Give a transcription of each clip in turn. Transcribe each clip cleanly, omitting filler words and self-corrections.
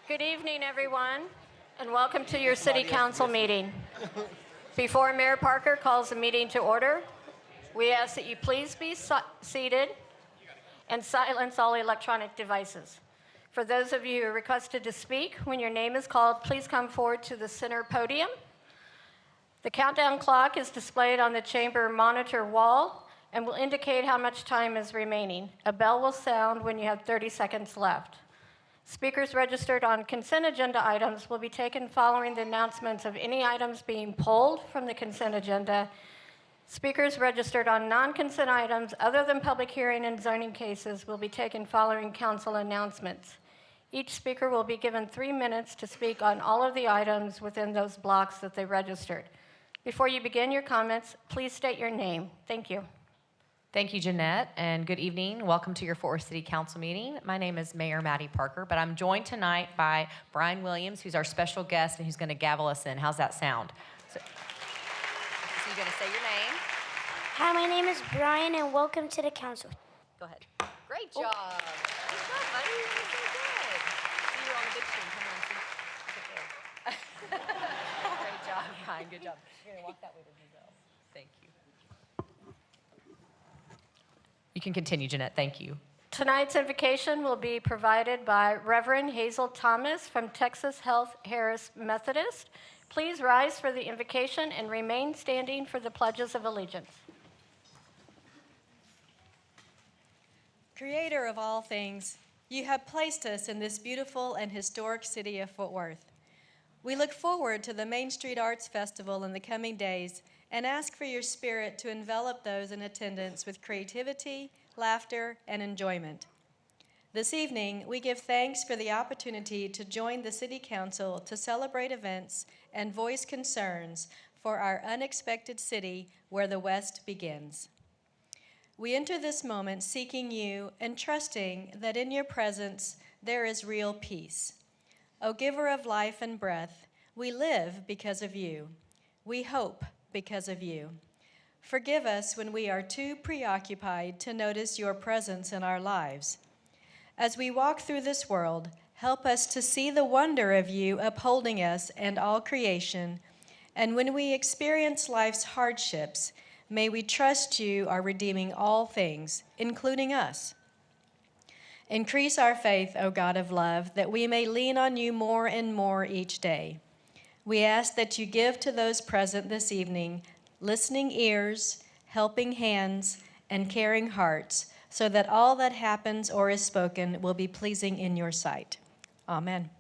Good evening, everyone, and welcome to your City Council meeting. Before Mayor Parker calls the meeting to order, we ask that you please be seated and silence all electronic devices. For those of you who requested to speak, when your name is called, please come forward to the center podium. The countdown clock is displayed on the chamber monitor wall and will indicate how much time is remaining. A bell will sound when you have 30 seconds left. Speakers registered on consent agenda items will be taken following the announcements of any items being pulled from the consent agenda. Speakers registered on non-consent items other than public hearing and zoning cases will be taken following council announcements. Each speaker will be given 3 minutes to speak on all of the items within those blocks that they registered. Before you begin your comments, please state your name. Thank you. Thank you, Jeanette, and good evening. Welcome to your Fort Worth City Council meeting. My name is Mayor Maddie Parker, but I'm joined tonight by Brian Williams, who's our special guest and who's going to gavel us in. How's that sound? So you're going to say your name. Hi, my name is Brian, and welcome to the council. Go ahead. Great job. Oh. Good job, buddy. You're so good. See, you're on the big screen. Come on, see. Look there. Great job, Brian. Good job. You're going to walk that way with me, though. Thank you. You can continue, Jeanette. Thank you. Tonight's invocation will be provided by Reverend Hazel Thomas from Texas Health Harris Methodist. Please rise for the invocation and remain standing for the pledges of allegiance. Creator of all things, you have placed us in this beautiful and historic city of Fort Worth. We look forward to the Main Street Arts Festival in the coming days and ask for your spirit to envelop those in attendance with creativity, laughter, and enjoyment. This evening, we give thanks for the opportunity to join the City Council to celebrate events and voice concerns for our unexpected city where the West begins. We enter this moment seeking you and trusting that in your presence there is real peace. O giver of life and breath, we live because of you. We hope because of you. Forgive us when we are too preoccupied to notice your presence in our lives. As we walk through this world, help us to see the wonder of you upholding us and all creation. And when we experience life's hardships, may we trust you are redeeming all things, including us. Increase our faith, O God of love, that we may lean on you more and more each day. We ask that you give to those present this evening listening ears, helping hands, and caring hearts, so that all that happens or is spoken will be pleasing in your sight. Amen.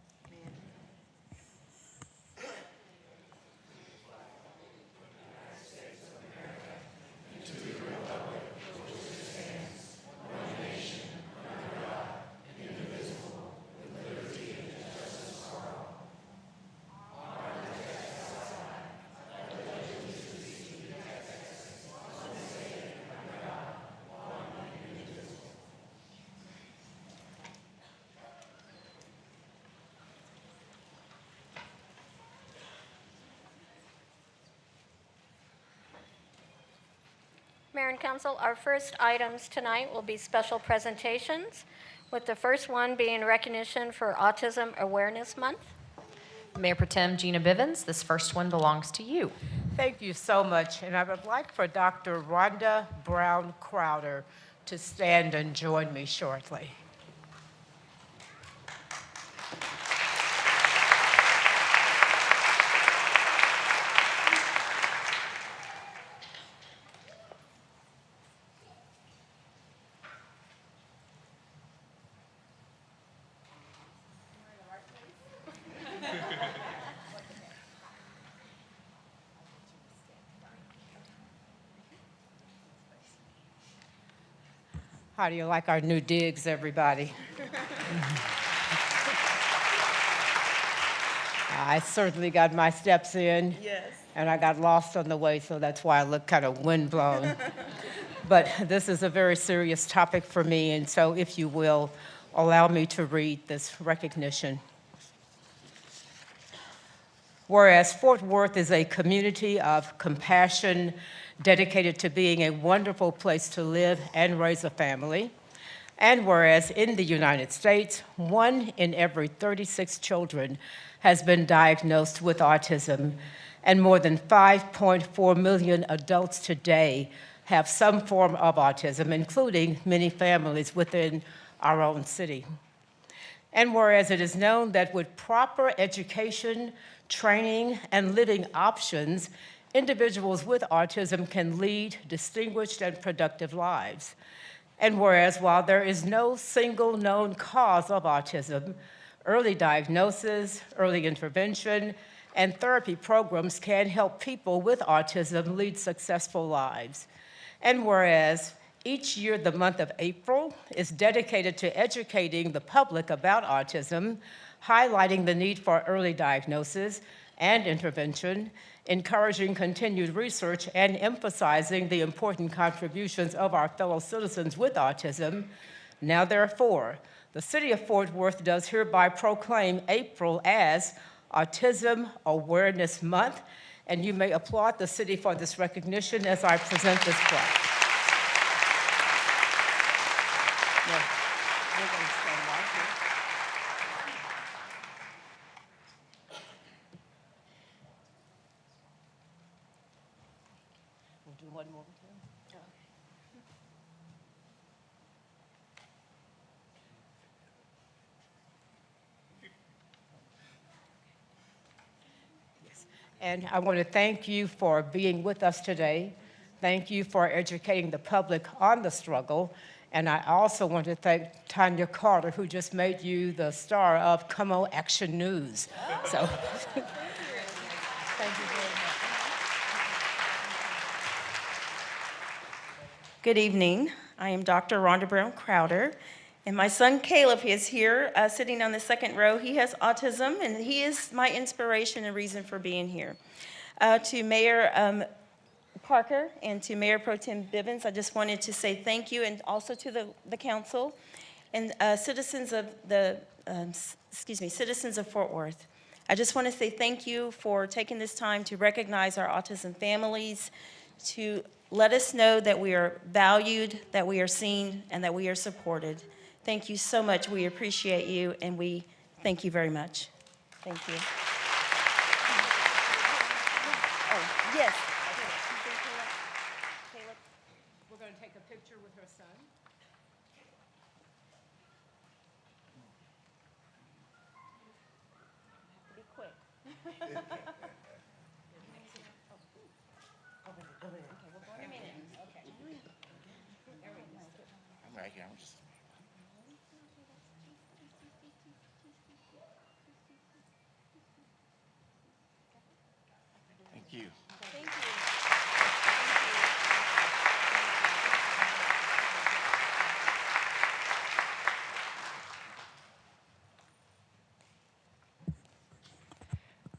Mayor and Council, our first items tonight will be special presentations, with the first one being recognition for Autism Awareness Month. Mayor Pro Tem Gina Bivens, this first one belongs to you. Thank you so much, and I would like for Dr. Rhonda Brown Crowder to stand and join me shortly. How do you like our new digs, everybody? I certainly got my steps in. Yes. And I got lost on the way, so that's why I look kind of windblown. But this is a very serious topic for me, and so if you will, allow me to read this recognition. Whereas Fort Worth is a community of compassion dedicated to being a wonderful place to live and raise a family, And whereas in the United States, 1 in every 36 children has been diagnosed with autism, and more than 5.4 million adults today have some form of autism, including many families within our own city. And whereas it is known that with proper education, training, and living options, individuals with autism can lead distinguished and productive lives. And whereas while there is no single known cause of autism, early diagnosis, early intervention, and therapy programs can help people with autism lead successful lives. And whereas each year the month of April is dedicated to educating the public about autism, highlighting the need for early diagnosis and intervention, encouraging continued research, and emphasizing the important contributions of our fellow citizens with autism, now therefore, the City of Fort Worth does hereby proclaim April as Autism Awareness Month, and you may applaud the city for this recognition as I present this plaque. Now, we're going to stand right here. We'll do one more. And I want to thank you for being with us today. Thank you for educating the public on the struggle. And I also want to thank Tanya Carter, who just made you the star of Come On Action News. So, thank you very much. Good evening. I am Dr. Rhonda Brown Crowder, and my son Caleb is here sitting on the second row. He has autism, and he is my inspiration and reason for being here. To Mayor Parker and to Mayor Pro Tem Bivens, I just wanted to say thank you, and also to the council and citizens of citizens of Fort Worth. I just want to say thank you for taking this time to recognize our autism families, to let us know that we are valued, that we are seen, and that we are supported. Thank you so much. We appreciate you, and we thank you very much. Thank you. Oh, yes. Caleb. We're going to take a picture with her son. Be quick. I'm right here. I'm just. Thank you. Thank you.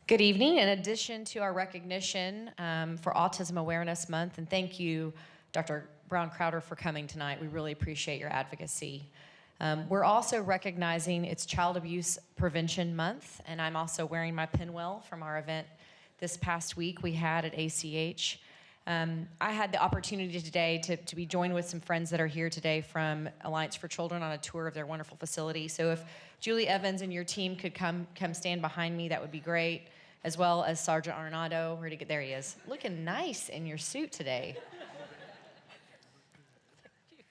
Good evening. In addition to our recognition for Autism Awareness Month, and thank you, Dr. Brown Crowder, for coming tonight. We really appreciate your advocacy. We're also recognizing it's Child Abuse Prevention Month, and I'm also wearing my pinwheel from our event this past week we had at ACH. I had the opportunity today to be joined with some friends that are here today from Alliance for Children on a tour of their wonderful facility. So if Julie Evans and your team could come stand behind me, that would be great, as well as Sergeant Arnado. Where'd he get? There he is. Looking nice in your suit today.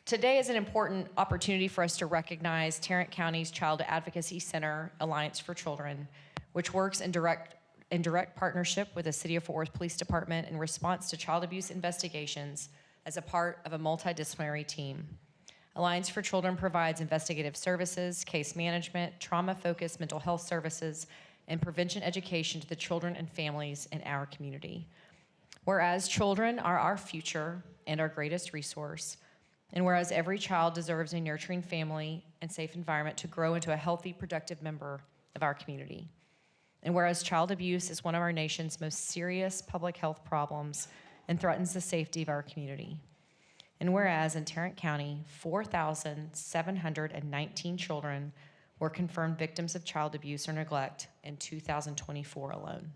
Today is an important opportunity for us to recognize Tarrant County's Child Advocacy Center, Alliance for Children, which works in direct partnership with the City of Fort Worth Police Department in response to child abuse investigations as a part of a multidisciplinary team. Alliance for Children provides investigative services, case management, trauma-focused mental health services, and prevention education to the children and families in our community. Whereas children are our future and our greatest resource, and whereas every child deserves a nurturing family and safe environment to grow into a healthy, productive member of our community. And whereas child abuse is one of our nation's most serious public health problems and threatens the safety of our community. And whereas in Tarrant County, 4,719 children were confirmed victims of child abuse or neglect in 2024 alone.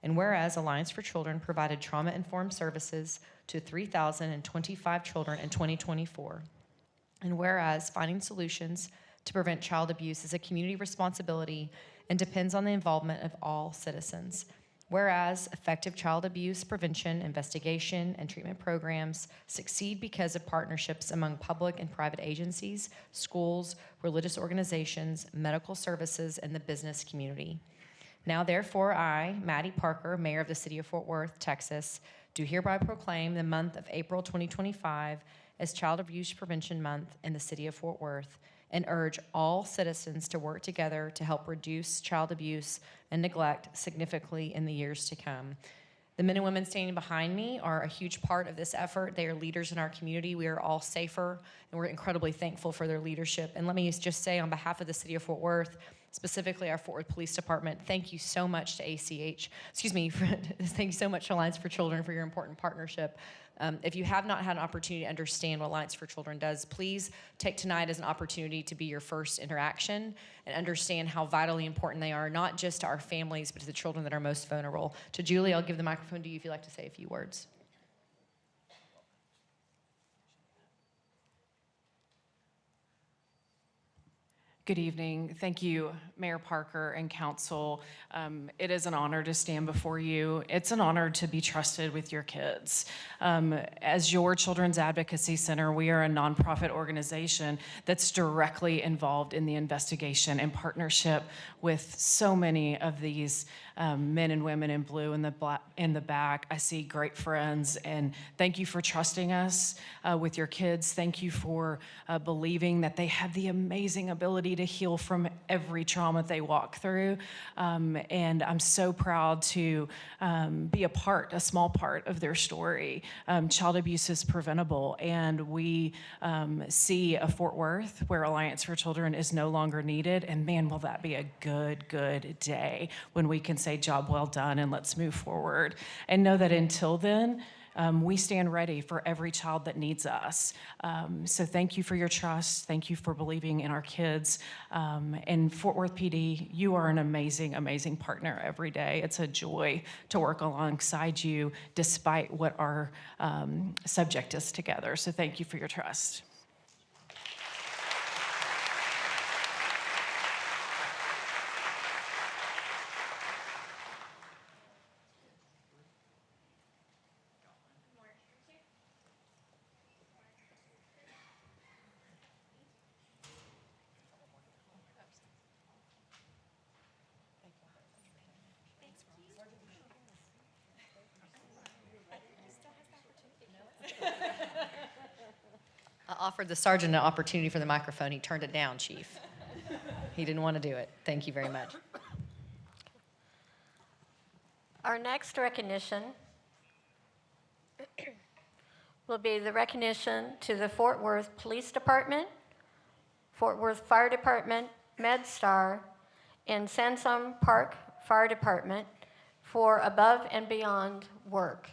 And whereas Alliance for Children provided trauma-informed services to 3,025 children in 2024, And whereas finding solutions to prevent child abuse is a community responsibility and depends on the involvement of all citizens. Whereas effective child abuse prevention, investigation, and treatment programs succeed because of partnerships among public and private agencies, schools, religious organizations, medical services, and the business community. Now, therefore, I, Maddie Parker, Mayor of the City of Fort Worth, Texas, do hereby proclaim the month of April 2025 as Child Abuse Prevention Month in the City of Fort Worth, and urge all citizens to work together to help reduce child abuse and neglect significantly in the years to come. The men and women standing behind me are a huge part of this effort. They are leaders in our community. We are all safer, and we're incredibly thankful for their leadership. And let me just say, on behalf of the City of Fort Worth, specifically our Fort Worth Police Department, thank you so much to thank you so much to Alliance for Children for your important partnership. If you have not had an opportunity to understand what Alliance for Children does, please take tonight as an opportunity to be your first interaction and understand how vitally important they are, not just to our families, but to the children that are most vulnerable. To Julie, I'll give the microphone to you if you'd like to say a few words. Good evening. Thank you, Mayor Parker and Council. It is an honor to stand before you. It's an honor to be trusted with your kids. As your Children's Advocacy Center, we are a nonprofit organization that's directly involved in the investigation in partnership with so many of these men and women in blue in the back. I see great friends, and thank you for trusting us with your kids. Thank you for believing that they have the amazing ability to heal from every trauma they walk through. And I'm so proud to be a small part of their story. Child abuse is preventable, and we see a Fort Worth where Alliance for Children is no longer needed. And man, will that be a good day when we can say job well done and let's move forward. And know that until then, we stand ready for every child that needs us. So thank you for your trust. Thank you for believing in our kids. And Fort Worth PD, you are an amazing, amazing partner every day. It's a joy to work alongside you despite what our subject is together. So thank you for your trust. I offered the sergeant an opportunity for the microphone. He turned it down, Chief. He didn't want to do it. Thank you very much. Our next recognition will be the recognition to the Fort Worth Police Department, Fort Worth Fire Department, MedStar, and Sansom Park Fire Department for above and beyond work.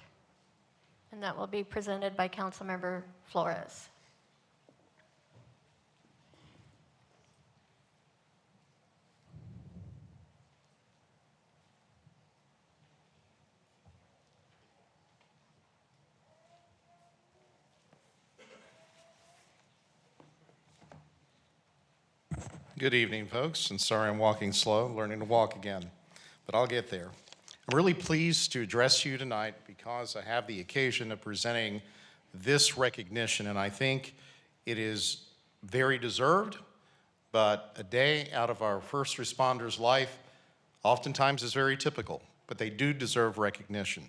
And that will be presented by Councilmember Flores. Good evening, folks, and sorry I'm walking slow, learning to walk again, but I'll get there. I'm really pleased to address you tonight because I have the occasion of presenting this recognition, and I think it is very deserved, but a day out of our first responders' life oftentimes is very typical, but they do deserve recognition.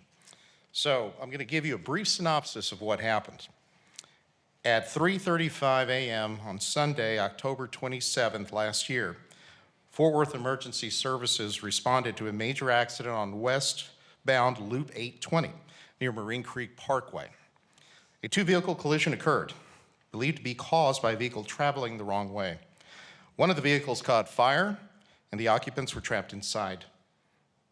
So I'm going to give you a brief synopsis of what happened. At 3:35 a.m. on Sunday, October 27th last year, Fort Worth Emergency Services responded to a major accident on westbound Loop 820 near Marine Creek Parkway. A two-vehicle collision occurred, believed to be caused by a vehicle traveling the wrong way. One of the vehicles caught fire, and the occupants were trapped inside.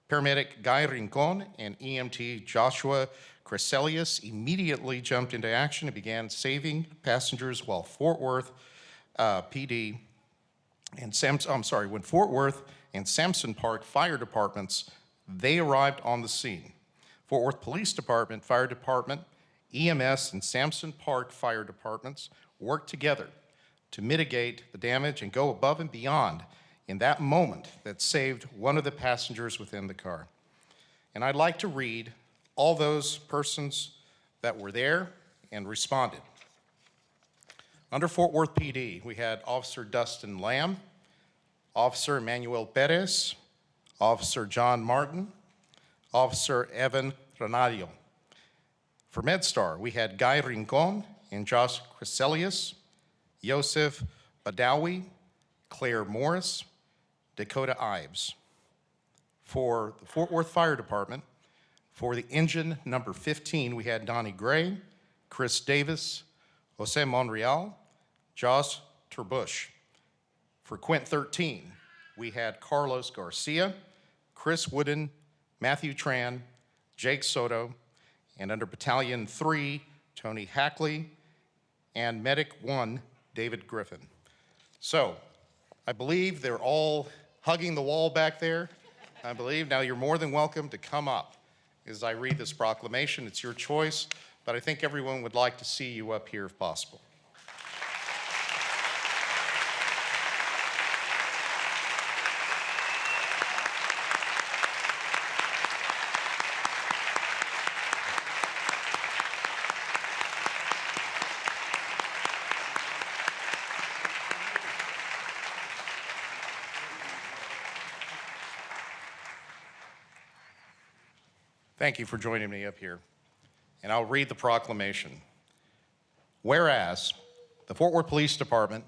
Paramedic Guy Rincon and EMT Joshua Crescelius immediately jumped into action and began saving passengers while Fort Worth when Fort Worth and Sampson Park fire departments, they arrived on the scene. Fort Worth Police Department, Fire Department, EMS, and Sampson Park fire departments worked together to mitigate the damage and go above and beyond in that moment that saved one of the passengers within the car. And I'd like to read all those persons that were there and responded. Under Fort Worth PD, we had Officer Dustin Lamb, Officer Emmanuel Perez, Officer John Martin, Officer Evan Renadio. For MedStar, we had Guy Rincon and Josh Crescelius, Yosef Badawi, Claire Morris, Dakota Ives. For the Fort Worth Fire Department, for the engine number 15, we had Donnie Gray, Chris Davis, Jose Monreal, Josh Terbush. For Quint 13, we had Carlos Garcia, Chris Wooden, Matthew Tran, Jake Soto, and under Battalion 3, Tony Hackley, and Medic 1, David Griffin. So, I believe they're all hugging the wall back there. I believe now you're more than welcome to come up as I read this proclamation. It's your choice, but I think everyone would like to see you up here if possible. Thank you for joining me up here. And I'll read the proclamation. Whereas the Fort Worth Police Department,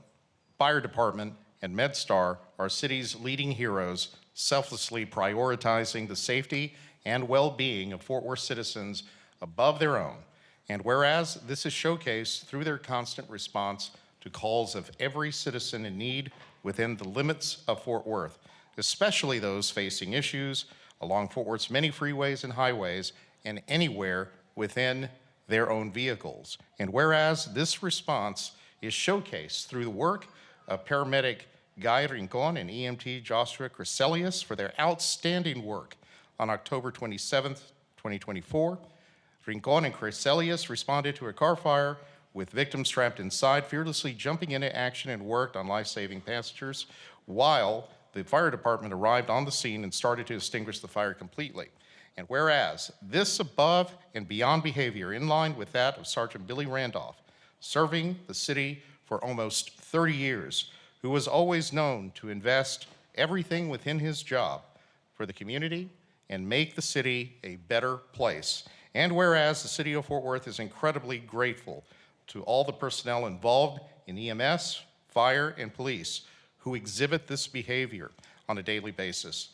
Fire Department, and MedStar are our city's leading heroes, selflessly prioritizing the safety and well-being of Fort Worth citizens above their own. And whereas this is showcased through their constant response to calls of every citizen in need within the limits of Fort Worth, especially those facing issues along Fort Worth's many freeways and highways and anywhere within their own vehicles. And whereas this response is showcased through the work of paramedic Guy Rincon and EMT Joshua Crescelius for their outstanding work on October 27th, 2024, Rincon and Crescelius responded to a car fire with victims trapped inside, fearlessly jumping into action and worked on life-saving passengers while the fire department arrived on the scene and started to extinguish the fire completely. And whereas this above and beyond behavior in line with that of Sergeant Billy Randolph, serving the city for almost 30 years, who was always known to invest everything within his job for the community and make the city a better place. And whereas the city of Fort Worth is incredibly grateful to all the personnel involved in EMS, fire, and police who exhibit this behavior on a daily basis.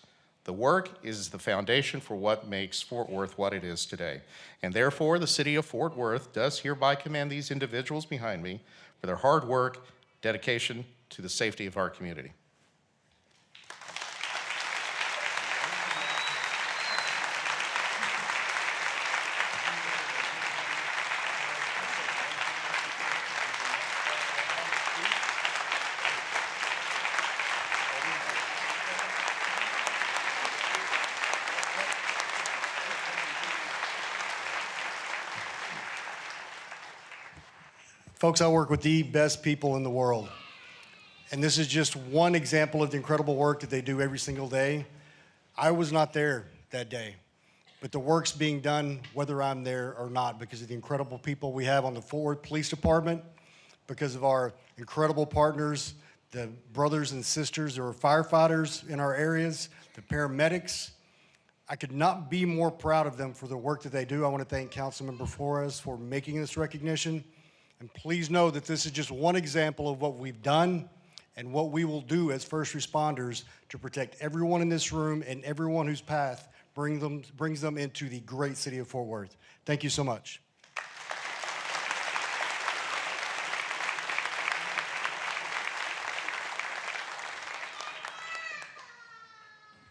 The work is the foundation for what makes Fort Worth what it is today. And therefore, the city of Fort Worth does hereby commend these individuals behind me for their hard work, dedication to the safety of our community. Folks, I work with the best people in the world. And this is just one example of the incredible work that they do every single day. I was not there that day, but the work's being done whether I'm there or not because of the incredible people we have on the Fort Worth Police Department, because of our incredible partners, the brothers and sisters who are firefighters in our areas, the paramedics. I could not be more proud of them for the work that they do. I want to thank Councilmember Flores for making this recognition. And please know that this is just one example of what we've done and what we will do as first responders to protect everyone in this room and everyone whose path brings them into the great city of Fort Worth. Thank you so much.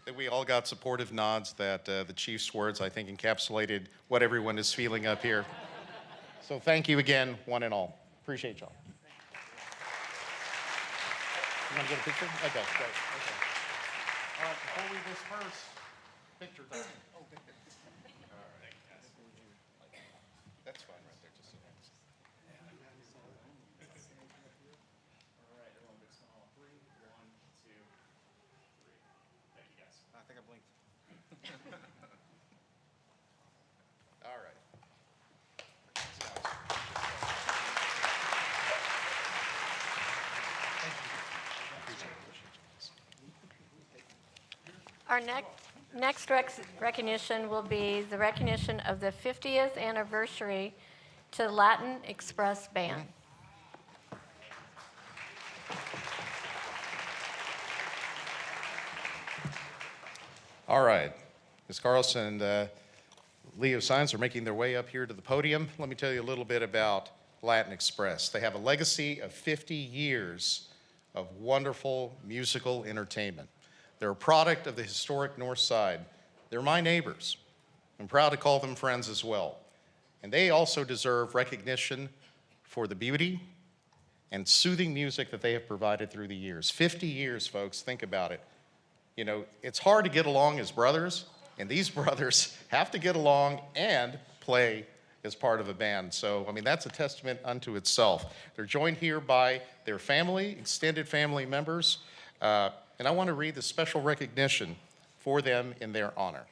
That we all got supportive nods that the chief's words, I think, encapsulated what everyone is feeling up here. So thank you again, one and all. Appreciate y'all. You want to get a picture? Okay, great. Okay. All right, before we disperse, picture time. Oh, all right. That's fine right there. Just sit down. Our next recognition will be the recognition of the 50th anniversary to Latin Express Band. All right. Ms. Carlson and Leo Signs are making their way up here to the podium. Let me tell you a little bit about Latin Express. They have a legacy of 50 years of wonderful musical entertainment. They're a product of the historic North Side. They're my neighbors. I'm proud to call them friends as well. And they also deserve recognition for the beauty and soothing music that they have provided through the years. 50 years, folks, think about it. You know, it's hard to get along as brothers, and these brothers have to get along and play as part of a band. So, I mean, that's a testament unto itself. They're joined here by their family, extended family members, and I want to read the special recognition for them in their honor.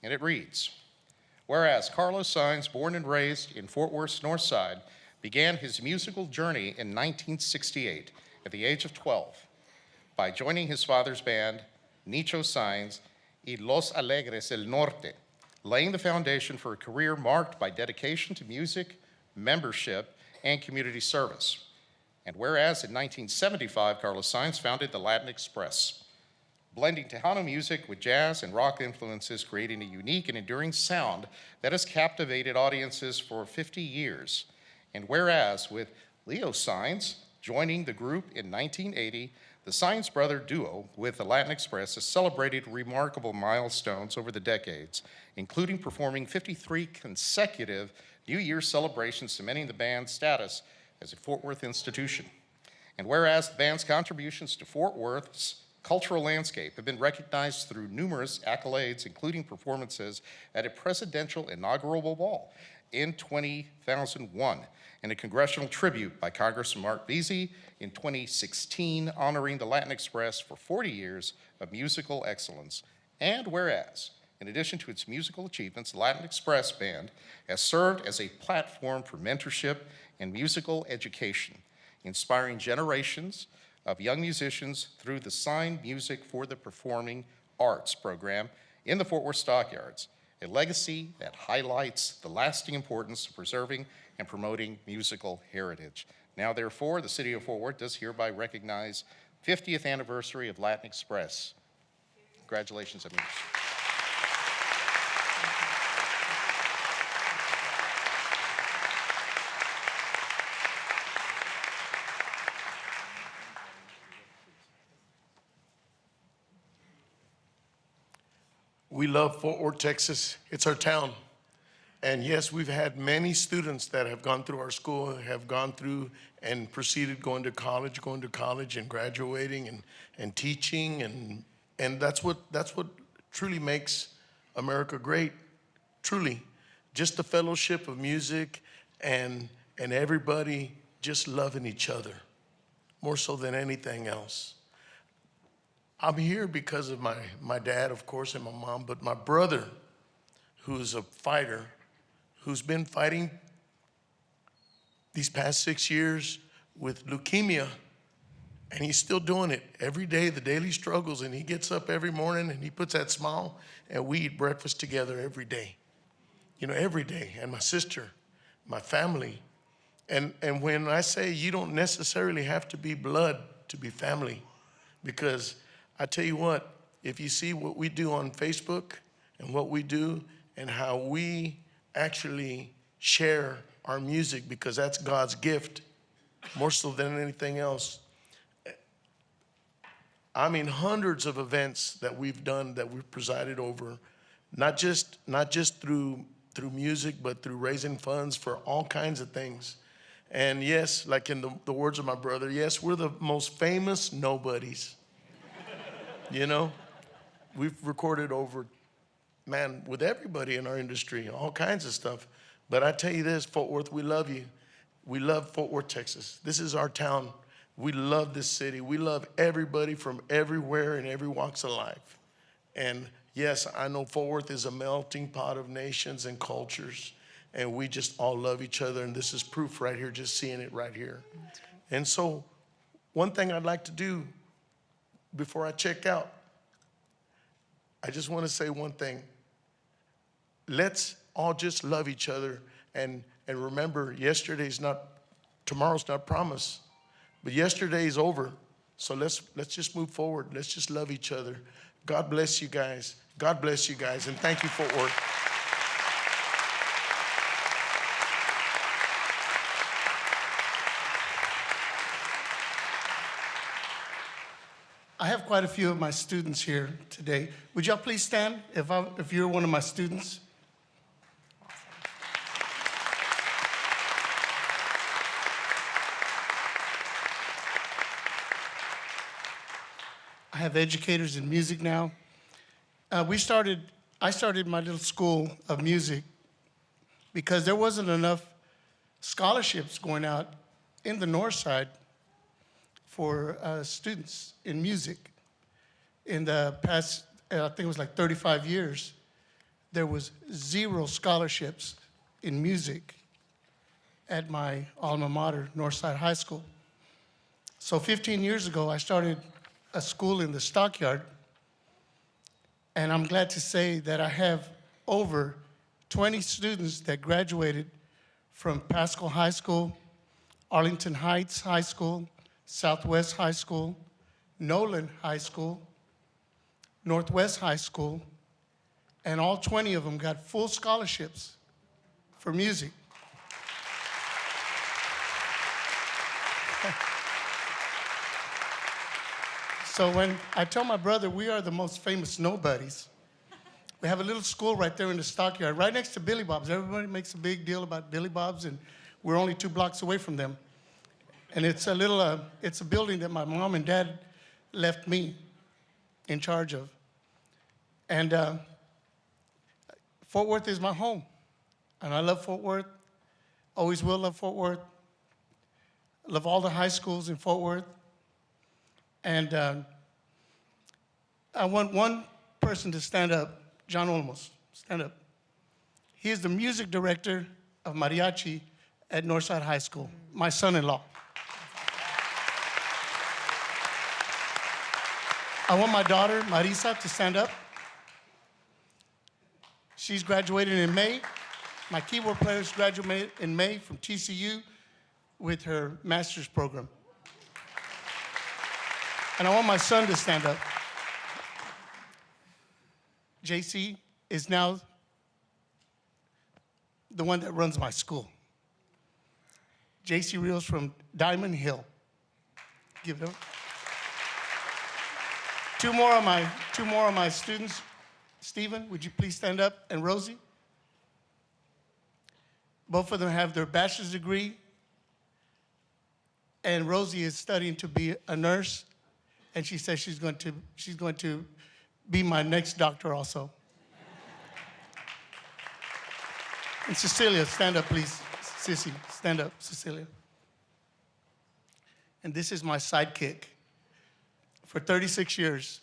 And it reads, whereas Carlos Sainz, born and raised in Fort Worth's North Side, began his musical journey in 1968 at the age of 12 by joining his father's band, Nicho Sainz y Los Alegres del Norte, laying the foundation for a career marked by dedication to music, membership, and community service. And whereas in 1975, Carlos Sainz founded the Latin Express, blending Tejano music with jazz and rock influences, creating a unique and enduring sound that has captivated audiences for 50 years. And whereas with Leo Sainz joining the group in 1980, the Sainz brother duo with the Latin Express has celebrated remarkable milestones over the decades, including performing 53 consecutive New Year's celebrations, cementing the band's status as a Fort Worth institution. And whereas the band's contributions to Fort Worth's cultural landscape have been recognized through numerous accolades, including performances at a presidential inaugural ball in 2001, and a congressional tribute by Congressman Mark Veazey in 2016, honoring the Latin Express for 40 years of musical excellence. And whereas, in addition to its musical achievements, the Latin Express Band has served as a platform for mentorship and musical education, inspiring generations of young musicians through the Sign Music for the Performing Arts program in the Fort Worth Stockyards, a legacy that highlights the lasting importance of preserving and promoting musical heritage. Now, therefore, the City of Fort Worth does hereby recognize 50th anniversary of Latin Express. Congratulations, amigos. We love Fort Worth, Texas. It's our town. And yes, we've had many students that have gone through our school, have gone through and proceeded going to college and graduating and teaching. And that's what truly makes America great, truly. Just the fellowship of music and everybody just loving each other, more so than anything else. I'm here because of my dad, of course, and my mom, but my brother, who's a fighter, who's been fighting these past 6 years with leukemia, and he's still doing it every day, the daily struggles, and he gets up every morning and he puts that smile, and we eat breakfast together every day, every day, and my sister, my family. And when I say you don't necessarily have to be blood to be family, because I tell you what, if you see what we do on Facebook and what we do and how we actually share our music, because that's God's gift, more so than anything else. I mean, hundreds of events that we've done, that we've presided over, not just through music, but through raising funds for all kinds of things. And yes, like in the words of my brother, yes, we're the most famous nobodies. We've recorded over, with everybody in our industry, all kinds of stuff. But I tell you this, Fort Worth, we love you. We love Fort Worth, Texas. This is our town. We love this city. We love everybody from everywhere and every walks of life. And yes, I know Fort Worth is a melting pot of nations and cultures, and we just all love each other. And this is proof right here, just seeing it right here. And so one thing I'd like to do before I check out I just want to say one thing. Let's all just love each other and remember tomorrow's not promised, but yesterday is over. So let's just move forward. Let's just love each other. God bless you guys. God bless you guys, and thank you, Fort Worth. I have quite a few of my students here today. Would y'all please stand if you're one of my students? I have educators in music now. I started my little school of music because there wasn't enough scholarships going out in the north side for students in music. In the past, I think it was like 35 years, there was 0 scholarships in music at my alma mater, Northside High School. So 15 years ago, I started a school in the Stockyard, and I'm glad to say that I have over 20 students that graduated from Pascal High School, Arlington Heights High School, Southwest High School, Nolan High School, Northwest High School, and all 20 of them got full scholarships for music. So when I tell my brother we are the most famous nobodies, we have a little school right there in the Stockyard, right next to Billy Bob's. Everybody makes a big deal about Billy Bob's, and we're only 2 blocks away from them. And it's a building that my mom and dad left me in charge of. And Fort Worth is my home. And I love Fort Worth, always will love Fort Worth. Love all the high schools in Fort Worth. And I want one person to stand up, John Olmos, stand up. He is the music director of mariachi at Northside High School, my son-in-law. I want my daughter, Marisa, to stand up. She's graduating in May. My keyboard player's graduated in May from TCU with her master's program. And I want my son to stand up. JC is now the one that runs my school. JC Rios from Diamond Hill. Give it up. Two more of my students. Stephen, would you please stand up? And Rosie. Both of them have their bachelor's degree. And Rosie is studying to be a nurse. And she says she's going to be my next doctor also. And Cecilia, stand up, please. Sissy, stand up, Cecilia. And this is my sidekick for 36 years.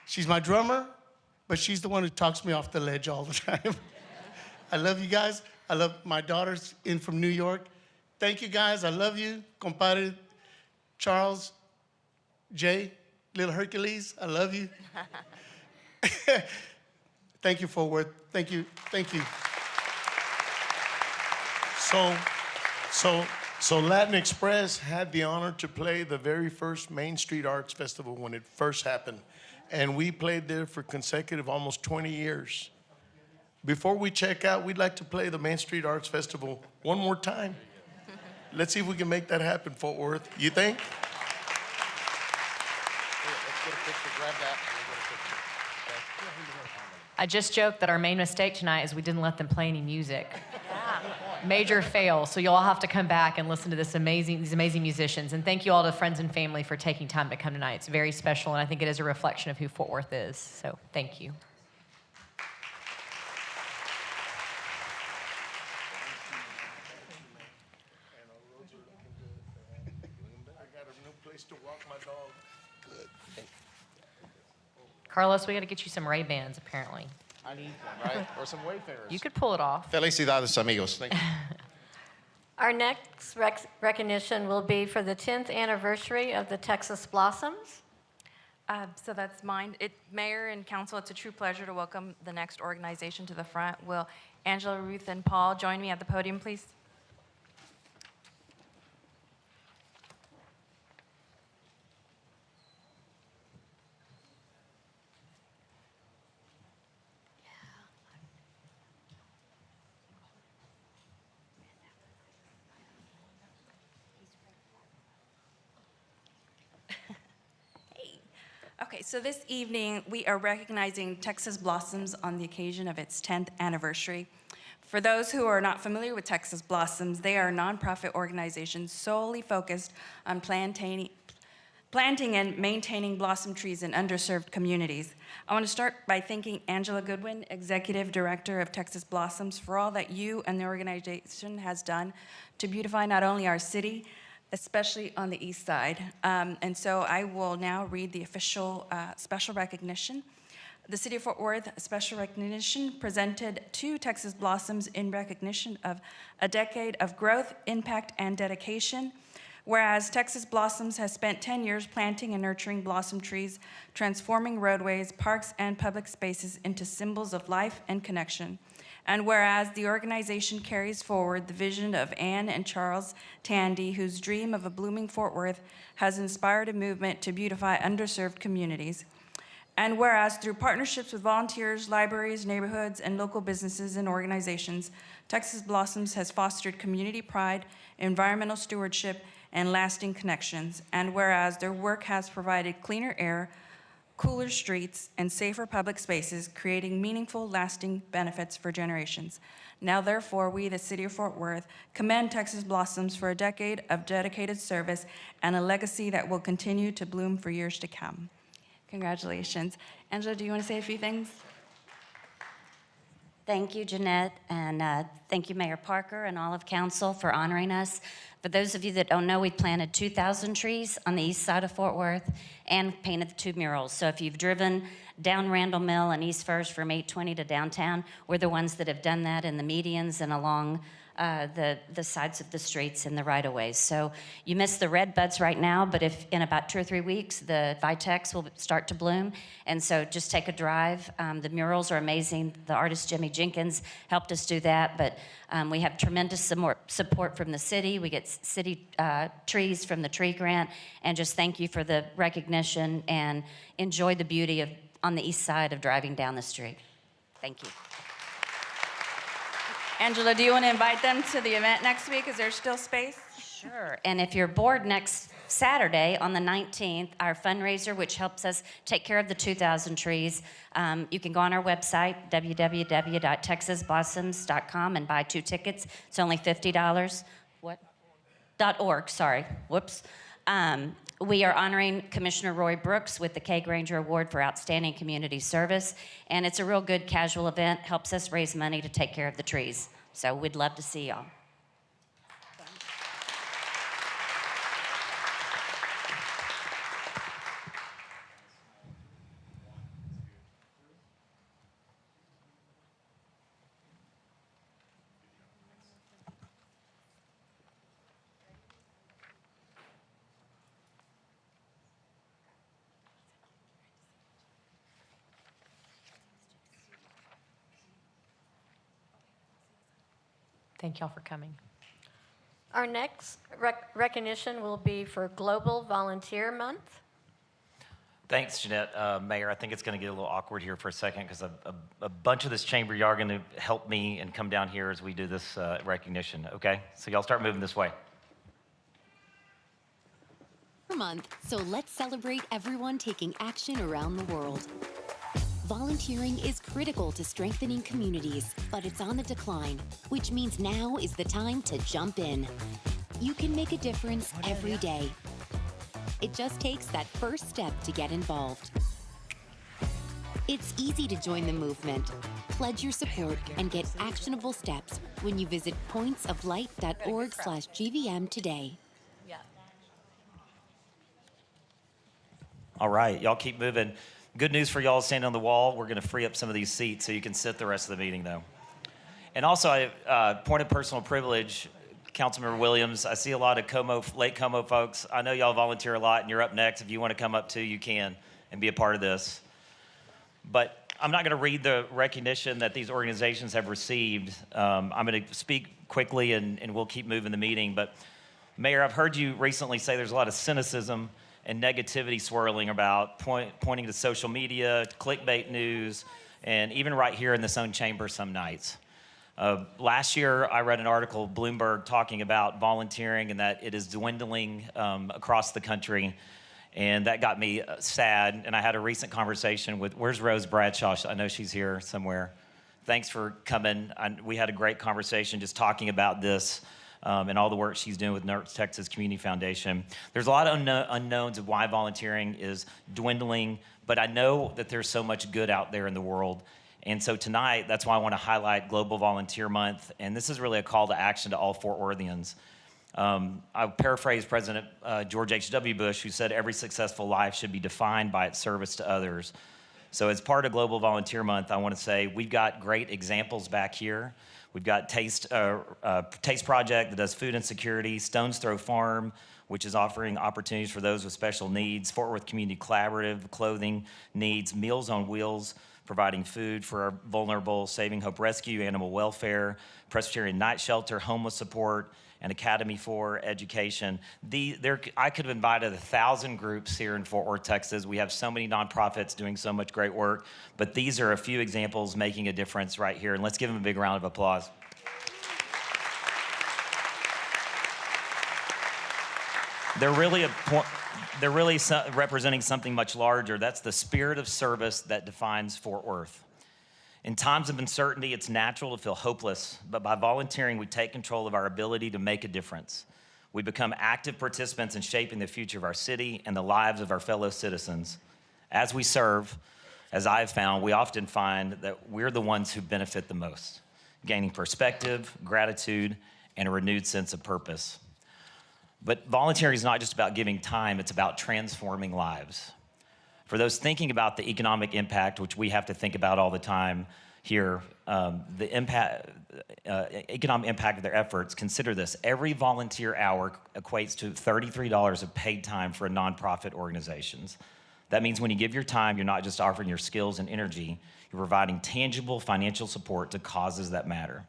She's my drummer, but she's the one who talks me off the ledge all the time. I love you guys. I love my daughters in from New York. Thank you, guys. I love you. Compadre Charles, Jay, little Hercules, I love you. Thank you, Fort Worth. Thank you. Thank you. So Latin Express had the honor to play the very first Main Street Arts Festival when it first happened. And we played there for consecutive almost 20 years. Before we check out, we'd like to play the Main Street Arts Festival one more time. Let's see if we can make that happen, Fort Worth. You think? Let's get a picture. Grab that. I just joked that our main mistake tonight is we didn't let them play any music. Major fail. So you'll all have to come back and listen to these amazing musicians. And thank you all to friends and family for taking time to come tonight. It's very special, and I think it is a reflection of who Fort Worth is. So thank you. I got a new place to walk my dog. Good. Carlos, we got to get you some Ray-Bans, apparently. I need them, right? Or some Wayfarers. You could pull it off. Felicidades, amigos. Thank you. Our next recognition will be for the 10th anniversary of the Texas Blossoms. So that's mine. Mayor and council, it's a true pleasure to welcome the next organization to the front. Will Angela, Ruth, and Paul join me at the podium, please? Okay, so this evening we are recognizing Texas Blossoms on the occasion of its 10th anniversary. For those who are not familiar with Texas Blossoms, they are a nonprofit organization solely focused on planting and maintaining blossom trees in underserved communities. I want to start by thanking Angela Goodwin, Executive Director of Texas Blossoms, for all that you and the organization has done to beautify not only our city, especially on the east side. And so I will now read the official special recognition. The City of Fort Worth special recognition presented to Texas Blossoms in recognition of a decade of growth, impact, and dedication. Whereas Texas Blossoms has spent 10 years planting and nurturing blossom trees, transforming roadways, parks, and public spaces into symbols of life and connection. And whereas the organization carries forward the vision of Anne and Charles Tandy, whose dream of a blooming Fort Worth has inspired a movement to beautify underserved communities. And whereas through partnerships with volunteers, libraries, neighborhoods, and local businesses and organizations, Texas Blossoms has fostered community pride, environmental stewardship, and lasting connections. And whereas their work has provided cleaner air, cooler streets, and safer public spaces, creating meaningful, lasting benefits for generations. Now, therefore, we, the City of Fort Worth, commend Texas Blossoms for a decade of dedicated service and a legacy that will continue to bloom for years to come. Congratulations. Angela, do you want to say a few things? Thank you, Jeanette, and thank you, Mayor Parker and all of council for honoring us. For those of you that don't know, we planted 2,000 trees on the east side of Fort Worth and painted the 2 murals. So if you've driven down Randall Mill and East First from 820 to downtown, we're the ones that have done that in the medians and along the sides of the streets and the right-of-ways. So you miss the red buds right now, but if in about 2 or 3 weeks, the Vitex will start to bloom. And so just take a drive. The murals are amazing. The artist Jimmy Jenkins helped us do that, but we have tremendous support from the city. We get city trees from the tree grant, and just thank you for the recognition and enjoy the beauty of on the east side of driving down the street. Thank you. Angela, do you want to invite them to the event next week? Is there still space? Sure. And if you're bored next Saturday on the 19th, our fundraiser, which helps us take care of the 2,000 trees, you can go on our website, www.texasblossoms.com, and buy 2 tickets. It's only $50. What? .org, sorry. Whoops. We are honoring Commissioner Roy Brooks with the Kay Granger Award for Outstanding Community Service, and it's a real good casual event, helps us raise money to take care of the trees. So we'd love to see y'all. Thank y'all for coming. Our next recognition will be for Global Volunteer Month. Thanks, Jeanette. Mayor, I think it's going to get a little awkward here for a second because a bunch of this chamber, y'all are going to help me and come down here as we do this recognition, okay? So y'all start moving this way. Month, so let's celebrate everyone taking action around the world. Volunteering is critical to strengthening communities, but it's on the decline, which means now is the time to jump in. You can make a difference every day. It just takes that first step to get involved. It's easy to join the movement. Pledge your support and get actionable steps when you visit pointsoflight.org/GVM today. All right, y'all keep moving. Good news for y'all standing on the wall. We're going to free up some of these seats so you can sit the rest of the meeting, though. And also, point of personal privilege, Councilmember Williams, I see a lot of Lake Como folks. I know y'all volunteer a lot, and you're up next. If you want to come up too, you can. and be a part of this. But I'm not going to read the recognition that these organizations have received. I'm going to speak quickly, and we'll keep moving the meeting. But Mayor, I've heard you recently say there's a lot of cynicism and negativity swirling about pointing to social media, clickbait news, and even right here in this own chamber some nights. Last year, I read an article, Bloomberg, talking about volunteering and that it is dwindling across the country. And that got me sad. And I had a recent conversation with, where's Rose Bradshaw? I know she's here somewhere. Thanks for coming. We had a great conversation just talking about this and all the work she's doing with North Texas Community Foundation. There's a lot of unknowns of why volunteering is dwindling, but I know that there's so much good out there in the world. And so tonight, that's why I want to highlight Global Volunteer Month. And this is really a call to action to all Fort Worthians. I'll paraphrase President George H.W. Bush, who said every successful life should be defined by its service to others. So as part of Global Volunteer Month, I want to say we've got great examples back here. We've got Taste Project that does food insecurity, Stone's Throw Farm, which is offering opportunities for those with special needs, Fort Worth Community Collaborative, clothing needs, Meals on Wheels, providing food for our vulnerable, Saving Hope Rescue, Animal Welfare, Presbyterian Night Shelter, Homeless Support, and Academy for Education. I could have invited 1,000 groups here in Fort Worth, Texas. We have so many nonprofits doing so much great work, but these are a few examples making a difference right here, and let's give them a big round of applause. They're really representing something much larger. That's the spirit of service that defines Fort Worth. In times of uncertainty, it's natural to feel hopeless, but by volunteering, we take control of our ability to make a difference. We become active participants in shaping the future of our city and the lives of our fellow citizens. As we serve, as I've found, we often find that we're the ones who benefit the most, gaining perspective, gratitude, and a renewed sense of purpose. But volunteering is not just about giving time, it's about transforming lives. For those thinking about the economic impact, which we have to think about all the time here, the economic impact of their efforts, consider this. Every volunteer hour equates to $33 of paid time for nonprofit organizations. That means when you give your time, you're not just offering your skills and energy, you're providing tangible financial support to causes that matter.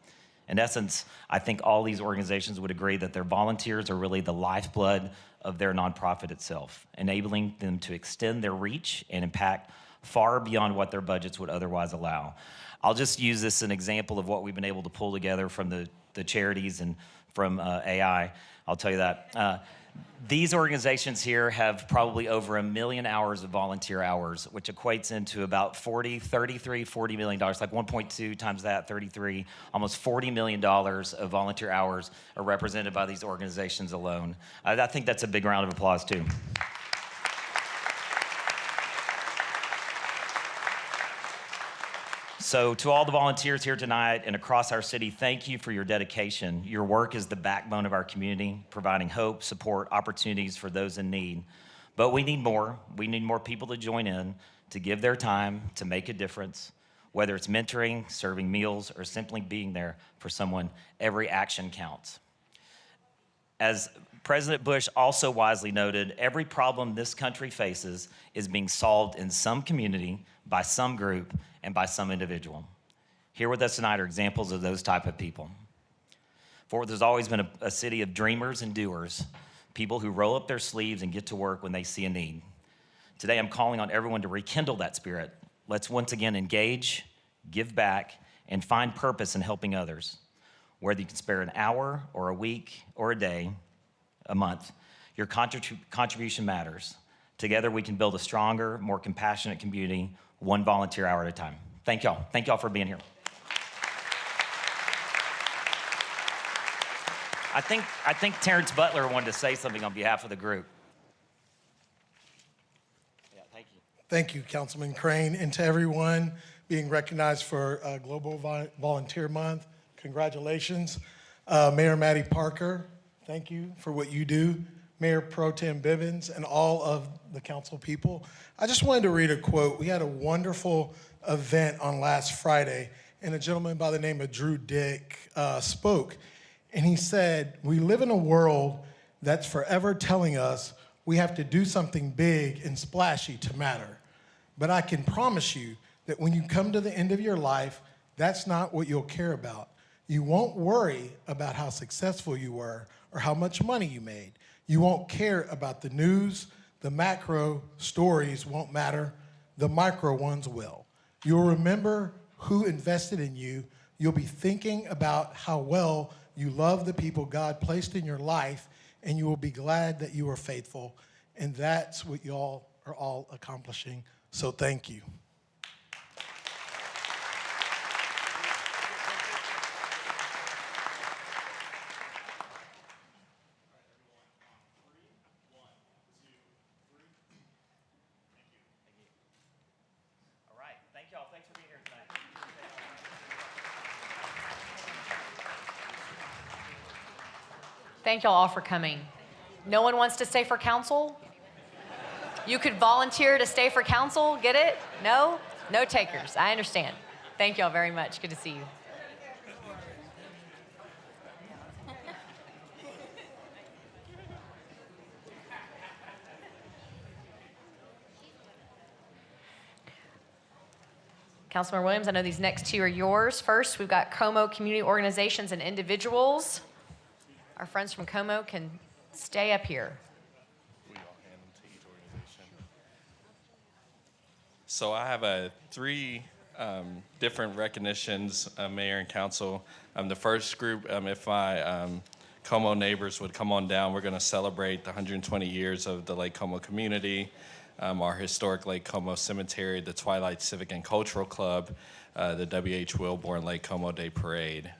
In essence, I think all these organizations would agree that their volunteers are really the lifeblood of their nonprofit itself, enabling them to extend their reach and impact far beyond what their budgets would otherwise allow. I'll just use this as an example of what we've been able to pull together from the charities and from AI. I'll tell you that. These organizations here have probably over 1 million hours of volunteer hours, which equates into about $40 million, like 1.2 times that, 33, almost $40 million of volunteer hours are represented by these organizations alone. I think that's a big round of applause too. So to all the volunteers here tonight and across our city, thank you for your dedication. Your work is the backbone of our community, providing hope, support, opportunities for those in need. But we need more. We need more people to join in, to give their time, to make a difference. Whether it's mentoring, serving meals, or simply being there for someone, every action counts. As President Bush also wisely noted, every problem this country faces is being solved in some community, by some group, and by some individual. Here with us tonight are examples of those type of people. Fort Worth has always been a city of dreamers and doers, people who roll up their sleeves and get to work when they see a need. Today, I'm calling on everyone to rekindle that spirit. Let's once again engage, give back, and find purpose in helping others. Whether you can spare an hour or a week or a day, a month, your contribution matters. Together, we can build a stronger, more compassionate community, one volunteer hour at a time. Thank y'all. Thank y'all for being here. I think Terrence Butler wanted to say something on behalf of the group. Yeah, thank you. Thank you, Councilman Crane, and to everyone being recognized for Global Volunteer Month. Congratulations. Mayor Maddie Parker, thank you for what you do. Mayor Pro Tem Bivens, and all of the council people. I just wanted to read a quote. We had a wonderful event on last Friday, and a gentleman by the name of Drew Dick spoke. And he said, we live in a world that's forever telling us we have to do something big and splashy to matter. But I can promise you that when you come to the end of your life, that's not what you'll care about. You won't worry about how successful you were or how much money you made. You won't care about the news. The macro stories won't matter. The micro ones will. You'll remember who invested in you. You'll be thinking about how well you love the people God placed in your life, and you will be glad that you were faithful. And that's what y'all are all accomplishing. So thank you. All right. Thank y'all. Thanks for being here tonight. Thank y'all all for coming. No one wants to stay for council? You could volunteer to stay for council, get it? No? No takers, I understand. Thank y'all very much, good to see you. Councilmember Williams, I know these next two are yours. First, we've got Como community organizations and individuals. Our friends from Como can stay up here. So I have three different recognitions, Mayor and Council. The first group, if my Como neighbors would come on down, we're going to celebrate the 120 years of the Lake Como community, our historic Lake Como Cemetery, the Twilight Civic and Cultural Club, the W.H. Wilborn Lake Como Day Parade.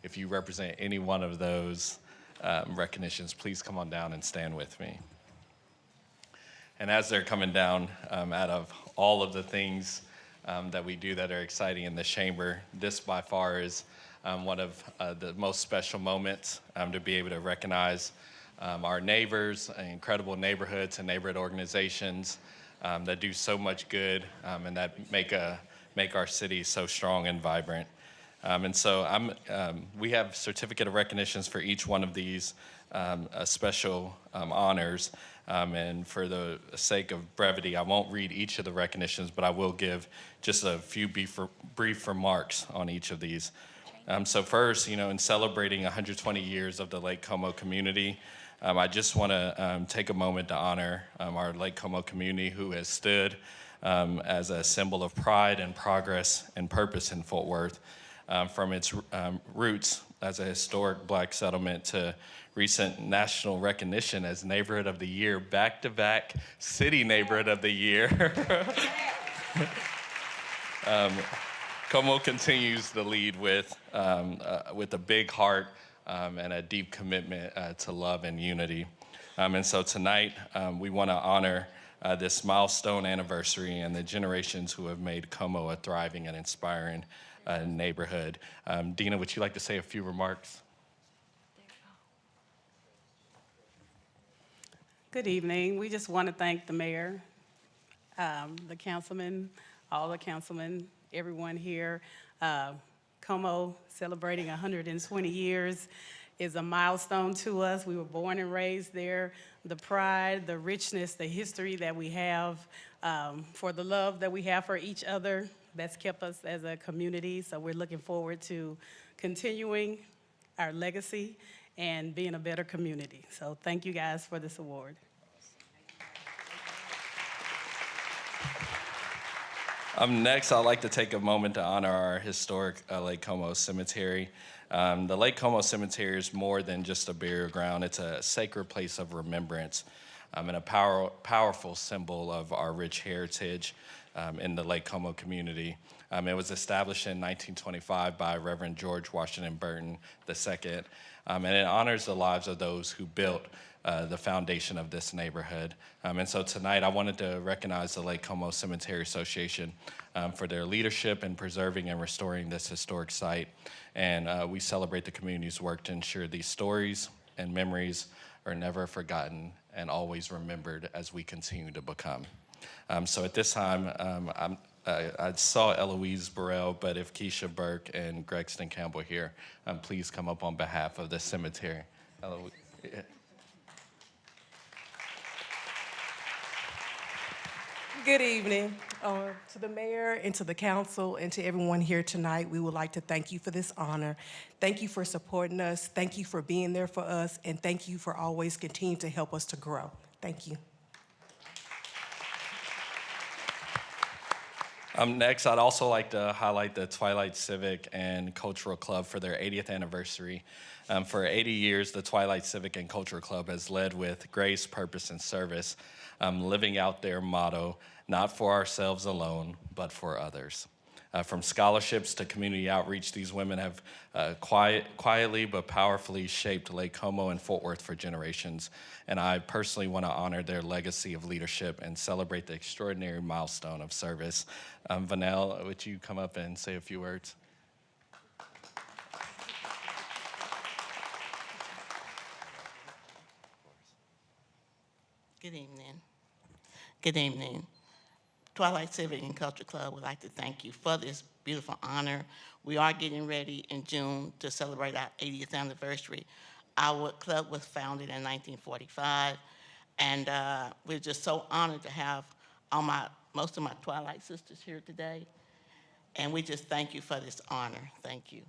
If you represent any one of those recognitions, please come on down and stand with me. And as they're coming down, out of all of the things that we do that are exciting in the chamber, this by far is one of the most special moments to be able to recognize our neighbors, incredible neighborhoods and neighborhood organizations that do so much good and that make our city so strong and vibrant. And so we have certificate of recognitions for each one of these special honors. And for the sake of brevity, I won't read each of the recognitions, but I will give just a few brief remarks on each of these. So first, in celebrating 120 years of the Lake Como community, I just want to take a moment to honor our Lake Como community who has stood as a symbol of pride and progress and purpose in Fort Worth, from its roots as a historic Black settlement to recent national recognition as Neighborhood of the Year, back-to-back City Neighborhood of the Year. Como continues to lead with a big heart and a deep commitment to love and unity. And so tonight, we want to honor this milestone anniversary and the generations who have made Como a thriving and inspiring neighborhood. Dina, would you like to say a few remarks? Good evening. We just want to thank the mayor, the councilman, all the councilmen, everyone here. Como celebrating 120 years is a milestone to us. We were born and raised there. The pride, the richness, the history that we have, for the love that we have for each other, that's kept us as a community. So we're looking forward to continuing our legacy and being a better community. So thank you guys for this award. Next, I'd like to take a moment to honor our historic Lake Como Cemetery. The Lake Como Cemetery is more than just a burial ground. It's a sacred place of remembrance and a powerful symbol of our rich heritage in the Lake Como community. It was established in 1925 by Reverend George Washington Burton II, and it honors the lives of those who built the foundation of this neighborhood. And so tonight I wanted to recognize the Lake Como Cemetery Association for their leadership in preserving and restoring this historic site. And we celebrate the community's work to ensure these stories and memories are never forgotten and always remembered as we continue to become. So at this time, I saw Eloise Burrell, but if Keisha Burke and Gregston Campbell here, please come up on behalf of the cemetery. Good evening. To the mayor and to the council and to everyone here tonight, we would like to thank you for this honor. Thank you for supporting us. Thank you for being there for us. And thank you for always continuing to help us to grow. Thank you. Next, I'd also like to highlight the Twilight Civic and Cultural Club for their 80th anniversary. For 80 years, the Twilight Civic and Cultural Club has led with grace, purpose, and service, living out their motto, not for ourselves alone, but for others. From scholarships to community outreach, these women have quietly but powerfully shaped Lake Como and Fort Worth for generations. And I personally want to honor their legacy of leadership and celebrate the extraordinary milestone of service. Vanell, would you come up and say a few words? Good evening. Good evening. Twilight Civic and Culture Club would like to thank you for this beautiful honor. We are getting ready in June to celebrate our 80th anniversary. Our club was founded in 1945, and we're just so honored to have most of my Twilight sisters here today. And we just thank you for this honor. Thank you.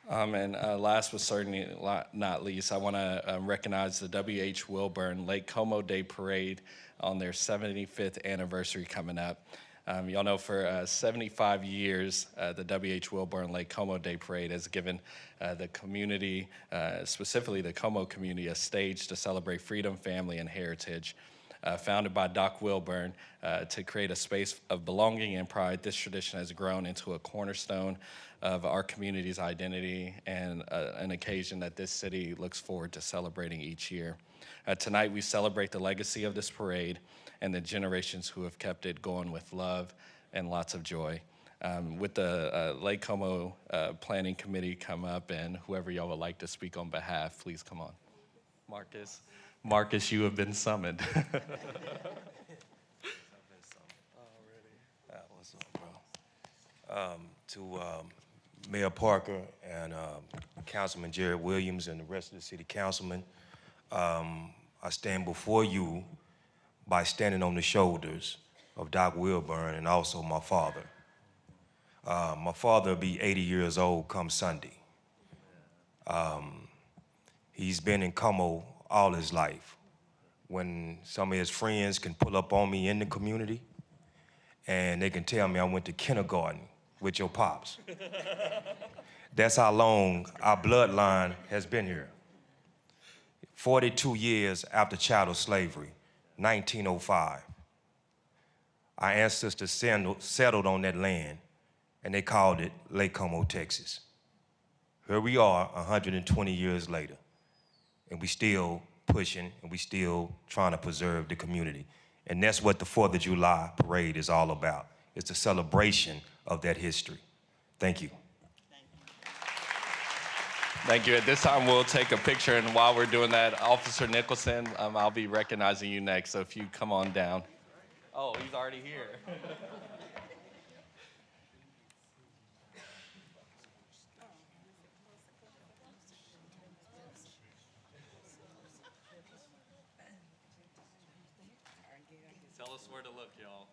Last but certainly not least, I want to recognize the W.H. Wilburn Lake Como Day Parade on their 75th anniversary coming up. Y'all know for 75 years, the W.H. Wilburn Lake Como Day Parade has given the community, specifically the Como community, a stage to celebrate freedom, family, and heritage. Founded by Doc Wilburn to create a space of belonging and pride, this tradition has grown into a cornerstone of our community's identity and an occasion that this city looks forward to celebrating each year. Tonight, we celebrate the legacy of this parade and the generations who have kept it going with love and lots of joy. With the Lake Como Planning Committee come up, and whoever y'all would like to speak on behalf, please come on. Marcus, you have been summoned. What's up, bro? To Mayor Parker and Councilman Jared Williams and the rest of the city councilmen, I stand before you by standing on the shoulders of Doc Wilburn and also my father. My father will be 80 years old come Sunday. He's been in Como all his life. When some of his friends can pull up on me in the community and they can tell me I went to kindergarten with your pops. That's how long our bloodline has been here. 42 years after chattel slavery, 1905. Our ancestors settled on that land and they called it Lake Como, Texas. Here we are 120 years later, and we still pushing and we still trying to preserve the community. And that's what the 4th of July parade is all about. It's a celebration of that history. Thank you. Thank you. At this time, we'll take a picture, and while we're doing that, Officer Nicholson, I'll be recognizing you next, so if you come on down. Oh, he's already here. Tell us where to look, y'all.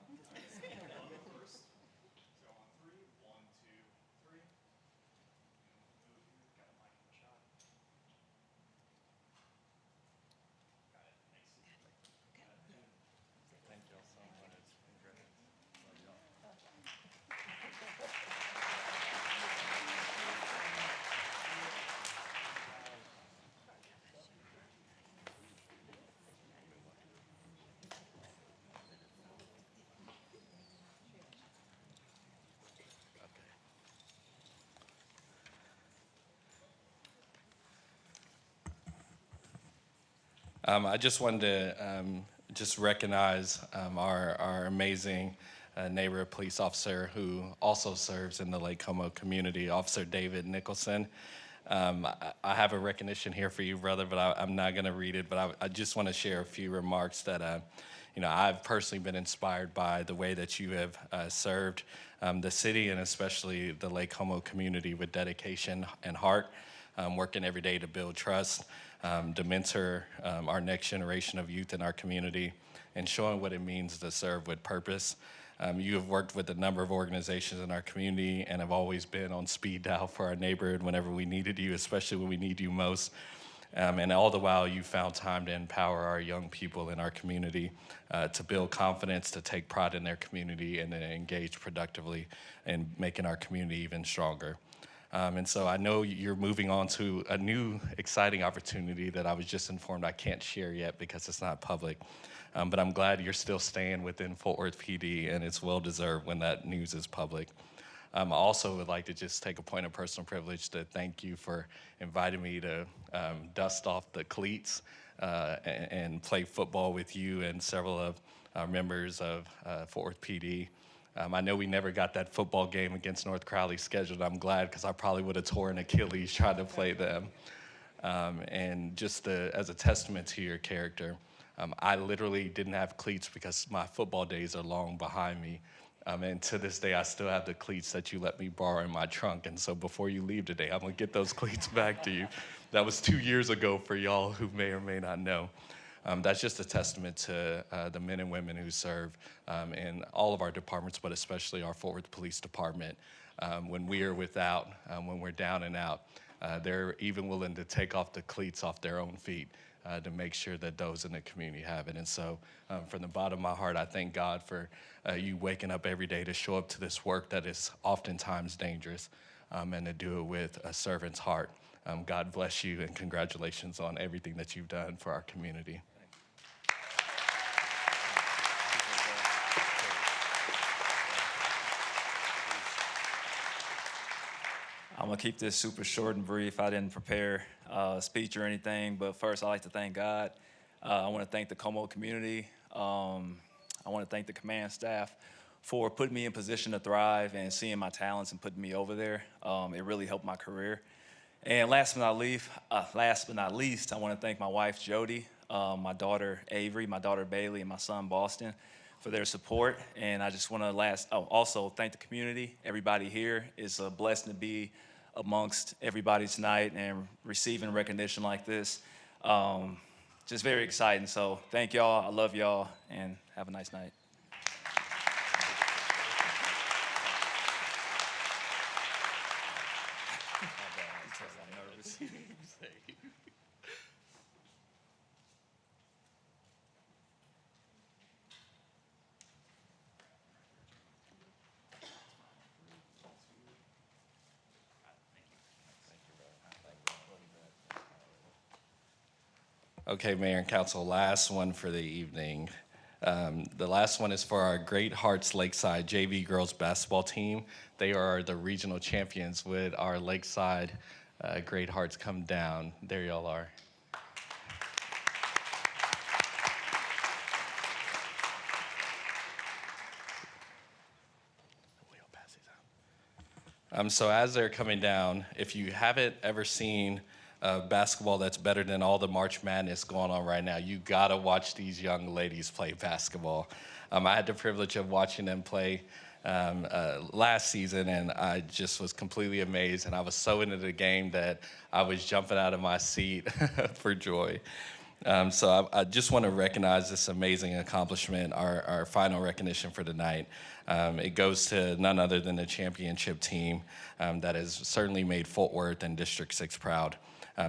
I just wanted to just recognize our amazing neighborhood police officer who also serves in the Lake Como community, Officer David Nicholson. I have a recognition here for you, brother, but I'm not going to read it. But I just want to share a few remarks that I've personally been inspired by the way that you have served the city and especially the Lake Como community with dedication and heart, working every day to build trust. to mentor our next generation of youth in our community and showing what it means to serve with purpose. You have worked with a number of organizations in our community and have always been on speed dial for our neighborhood whenever we needed you, especially when we need you most. And all the while, you found time to empower our young people in our community to build confidence, to take pride in their community, and to engage productively in making our community even stronger. And so I know you're moving on to a new exciting opportunity that I was just informed I can't share yet because it's not public. But I'm glad you're still staying within Fort Worth PD, and it's well-deserved when that news is public. I also would like to just take a point of personal privilege to thank you for inviting me to dust off the cleats and play football with you and several of our members of Fort Worth PD. I know we never got that football game against North Crowley scheduled. I'm glad because I probably would have torn Achilles trying to play them. And just as a testament to your character, I literally didn't have cleats because my football days are long behind me. And to this day, I still have the cleats that you let me borrow in my trunk. And so before you leave today, I'm gonna get those cleats back to you. That was 2 years ago for y'all who may or may not know. That's just a testament to the men and women who serve in all of our departments, but especially our Fort Worth Police Department. When we are without, when we're down and out, they're even willing to take off the cleats off their own feet to make sure that those in the community have it. And so from the bottom of my heart, I thank God for you waking up every day to show up to this work that is oftentimes dangerous and to do it with a servant's heart. God bless you and congratulations on everything that you've done for our community. I'm gonna keep this super short and brief. I didn't prepare a speech or anything, but first I'd like to thank God. I wanna thank the Como community. I wanna thank the command staff for putting me in position to thrive and seeing my talents and putting me over there. It really helped my career. And last but not least, I wanna thank my wife, Jody, my daughter, Avery, my daughter, Bailey, and my son, Boston, for their support. And I just want to also thank the community, everybody here. It's a blessing to be amongst everybody tonight and receiving recognition like this. Just very exciting. So thank y'all, I love y'all, and have a nice night. Okay, Mayor and Council, last one for the evening. The last one is for our Great Hearts Lakeside JV girls basketball team. They are the regional champions. Would our Lakeside Great Hearts come down? There y'all are. So as they're coming down, if you haven't ever seen basketball that's better than all the March Madness going on right now, you gotta watch these young ladies play basketball. I had the privilege of watching them play last season, and I just was completely amazed, and I was so into the game that I was jumping out of my seat for joy. So I just want to recognize this amazing accomplishment, our final recognition for tonight. It goes to none other than the championship team that has certainly made Fort Worth and District 6 proud.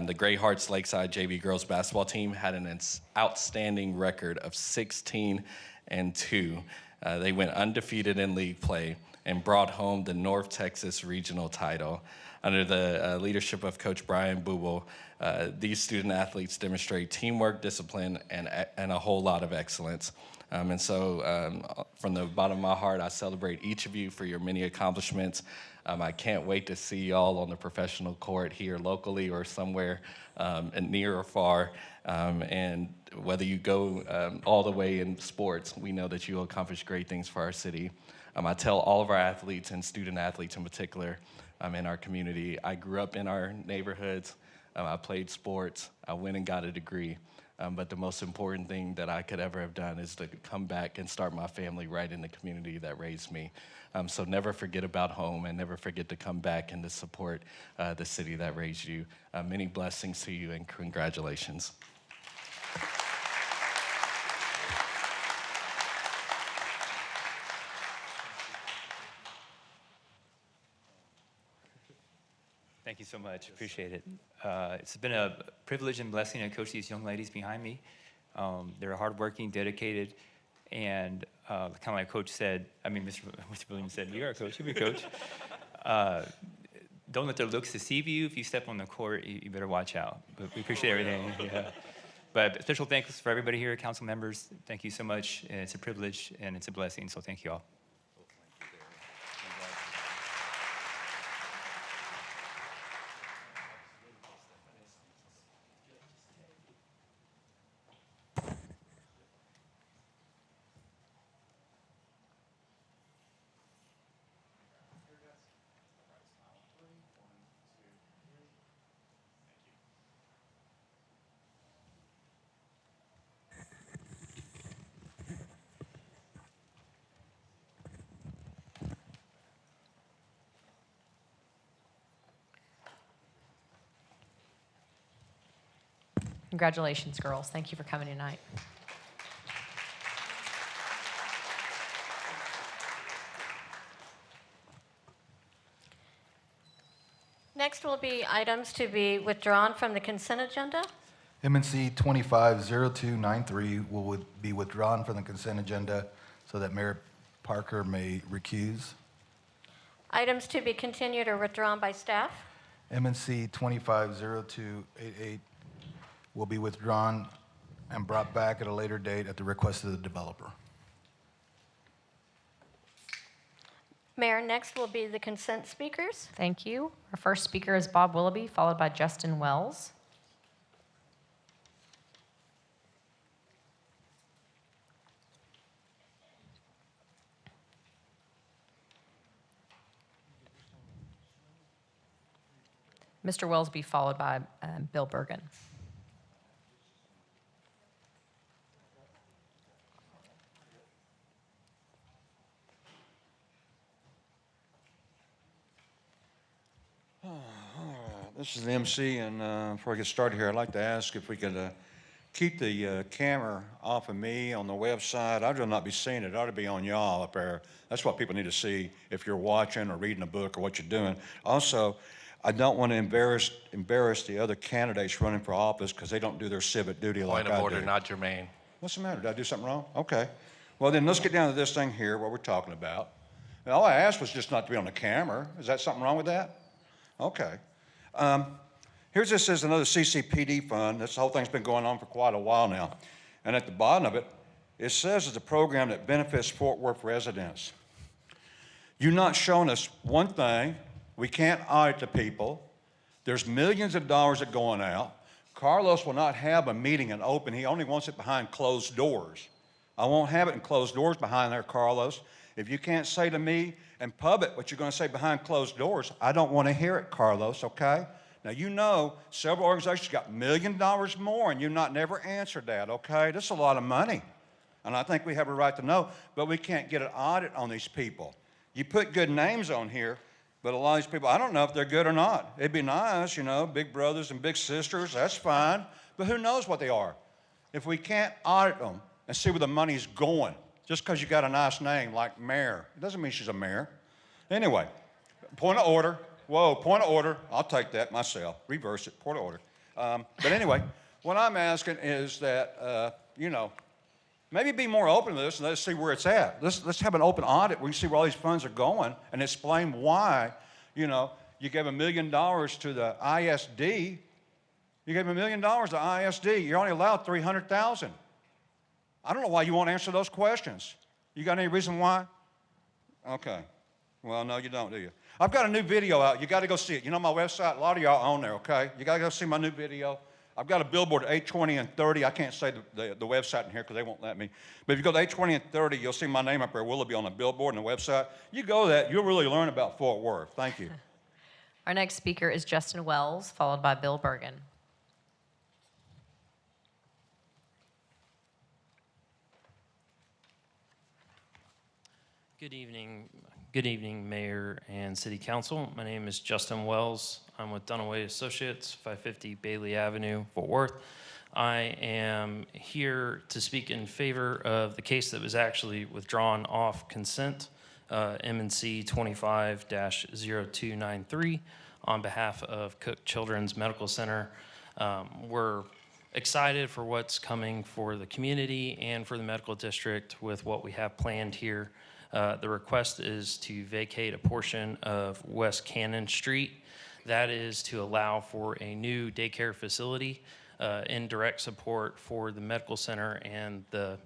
The Great Hearts Lakeside JV girls basketball team had an outstanding record of 16-2. They went undefeated in league play and brought home the North Texas regional title. Under the leadership of Coach Brian Bubel, these student athletes demonstrate teamwork, discipline, and a whole lot of excellence. And so from the bottom of my heart, I celebrate each of you for your many accomplishments. I can't wait to see y'all on the professional court here locally or somewhere near or far. And whether you go all the way in sports, we know that you will accomplish great things for our city. I tell all of our athletes and student athletes in particular in our community, I grew up in our neighborhoods. I played sports. I went and got a degree. But the most important thing that I could ever have done is to come back and start my family right in the community that raised me. So never forget about home, and never forget to come back and to support the city that raised you. Many blessings to you, and congratulations. Thank you so much. Appreciate it. It's been a privilege and blessing to coach these young ladies behind me. They're hardworking, dedicated, and kind of like Coach said, Mr. Williams said, you're a coach, you're a coach. Don't let their looks deceive you. If you step on the court, you better watch out. But we appreciate everything. Yeah. But special thanks for everybody here, council members. Thank you so much. It's a privilege and it's a blessing, so thank you all. Congratulations, girls. Thank you for coming tonight. Next will be items to be withdrawn from the consent agenda. MNC 250293 will be withdrawn from the consent agenda so that Mayor Parker may recuse. Items to be continued or withdrawn by staff. MNC 250288 will be withdrawn and brought back at a later date at the request of the developer. Mayor, next will be the consent speakers. Thank you. Our first speaker is Bob Willoughby, followed by Justin Wells. Mr. Wells be followed by Bill Bergen. This is the MC, and before I get started here, I'd like to ask if we could keep the camera off of me on the website. I'd rather not be seeing it. It ought to be on y'all up there. That's what people need to see if you're watching or reading a book or what you're doing. Also, I don't want to embarrass the other candidates running for office because they don't do their civic duty like I do. Point of order, not germane. What's the matter? Did I do something wrong? Okay. Well, then let's get down to this thing here, what we're talking about. And all I asked was just not to be on the camera. Is that something wrong with that? Okay. Here's this is another CCPD fund. This whole thing's been going on for quite a while now. And at the bottom of it, it says it's a program that benefits Fort Worth residents. You're not showing us one thing. We can't audit the people. There's millions of dollars that are going out. Carlos will not have a meeting and open. He only wants it behind closed doors. I won't have it in closed doors behind there, Carlos. If you can't say to me in public what you're going to say behind closed doors, I don't want to hear it, Carlos, okay? Now, you know several organizations got $1 million more, and you've never answered that, okay? That's a lot of money, and I think we have a right to know, but we can't get an audit on these people. You put good names on here, but a lot of these people, I don't know if they're good or not. It'd be nice, you know, big brothers and big sisters, that's fine, but who knows what they are? If we can't audit them and see where the money's going, just because you got a nice name like mayor, it doesn't mean she's a mayor. Anyway, point of order. Whoa, point of order. I'll take that myself. Reverse it, point of order. But anyway, what I'm asking is that, you know, maybe be more open to this and let's see where it's at. Let's have an open audit. We can see where all these funds are going and explain why, you know, you gave $1 million to the ISD. You gave $1 million to ISD. You're only allowed $300,000. I don't know why you won't answer those questions. You got any reason why? Okay. Well, no, you don't, do you? I've got a new video out. You got to go see it. You know my website? A lot of y'all on there, okay? You got to go see my new video. I've got a billboard at 820 and 30. I can't say the website in here because they won't let me. But if you go to 820 and 30, you'll see my name up there. Willoughby on the billboard and the website. You go to that, you'll really learn about Fort Worth. Thank you. Our next speaker is Justin Wells, followed by Bill Bergen. Good evening. Good evening, Mayor and City Council. My name is Justin Wells. I'm with Dunaway Associates, 550 Bailey Avenue, Fort Worth. I am here to speak in favor of the case that was actually withdrawn off consent, M&C 25-0293, on behalf of Cook Children's Medical Center. We're excited for what's coming for the community and for the medical district with what we have planned here. The request is to vacate a portion of West Cannon Street. That is to allow for a new daycare facility in direct support for the medical center and the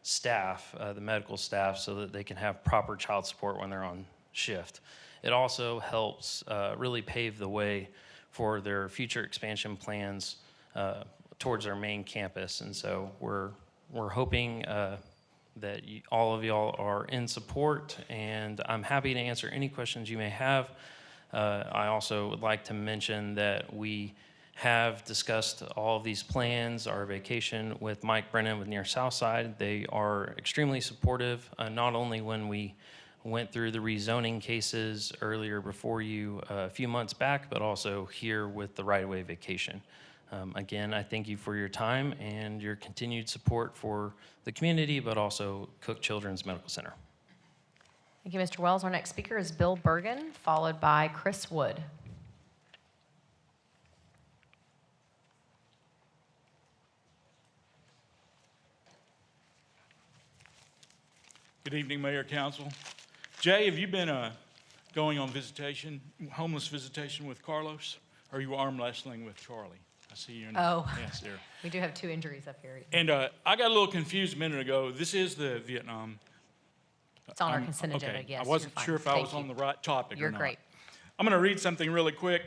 staff, the medical staff, so that they can have proper child support when they're on shift. It also helps really pave the way for their future expansion plans towards our main campus. And so we're hoping that all of y'all are in support, and I'm happy to answer any questions you may have. I also would like to mention that we have discussed all of these plans, our vacation, with Mike Brennan with Near Southside. They are extremely supportive, not only when we went through the rezoning cases earlier before you a few months back, but also here with the right-of-way vacation. Again, I thank you for your time and your continued support for the community, but also Cook Children's Medical Center. Thank you, Mr. Wells. Our next speaker is Bill Bergen, followed by Chris Wood. Good evening, Mayor, Council. Jay, have you been going on visitation, homeless visitation with Carlos? Or are you arm wrestling with Charlie? I see you in yes, there. We do have 2 injuries up here. And I got a little confused a minute ago. This is the Vietnam. It's on our consent agenda, yes. I wasn't sure if I was on the right topic You're or not. great. I'm going to read something really quick.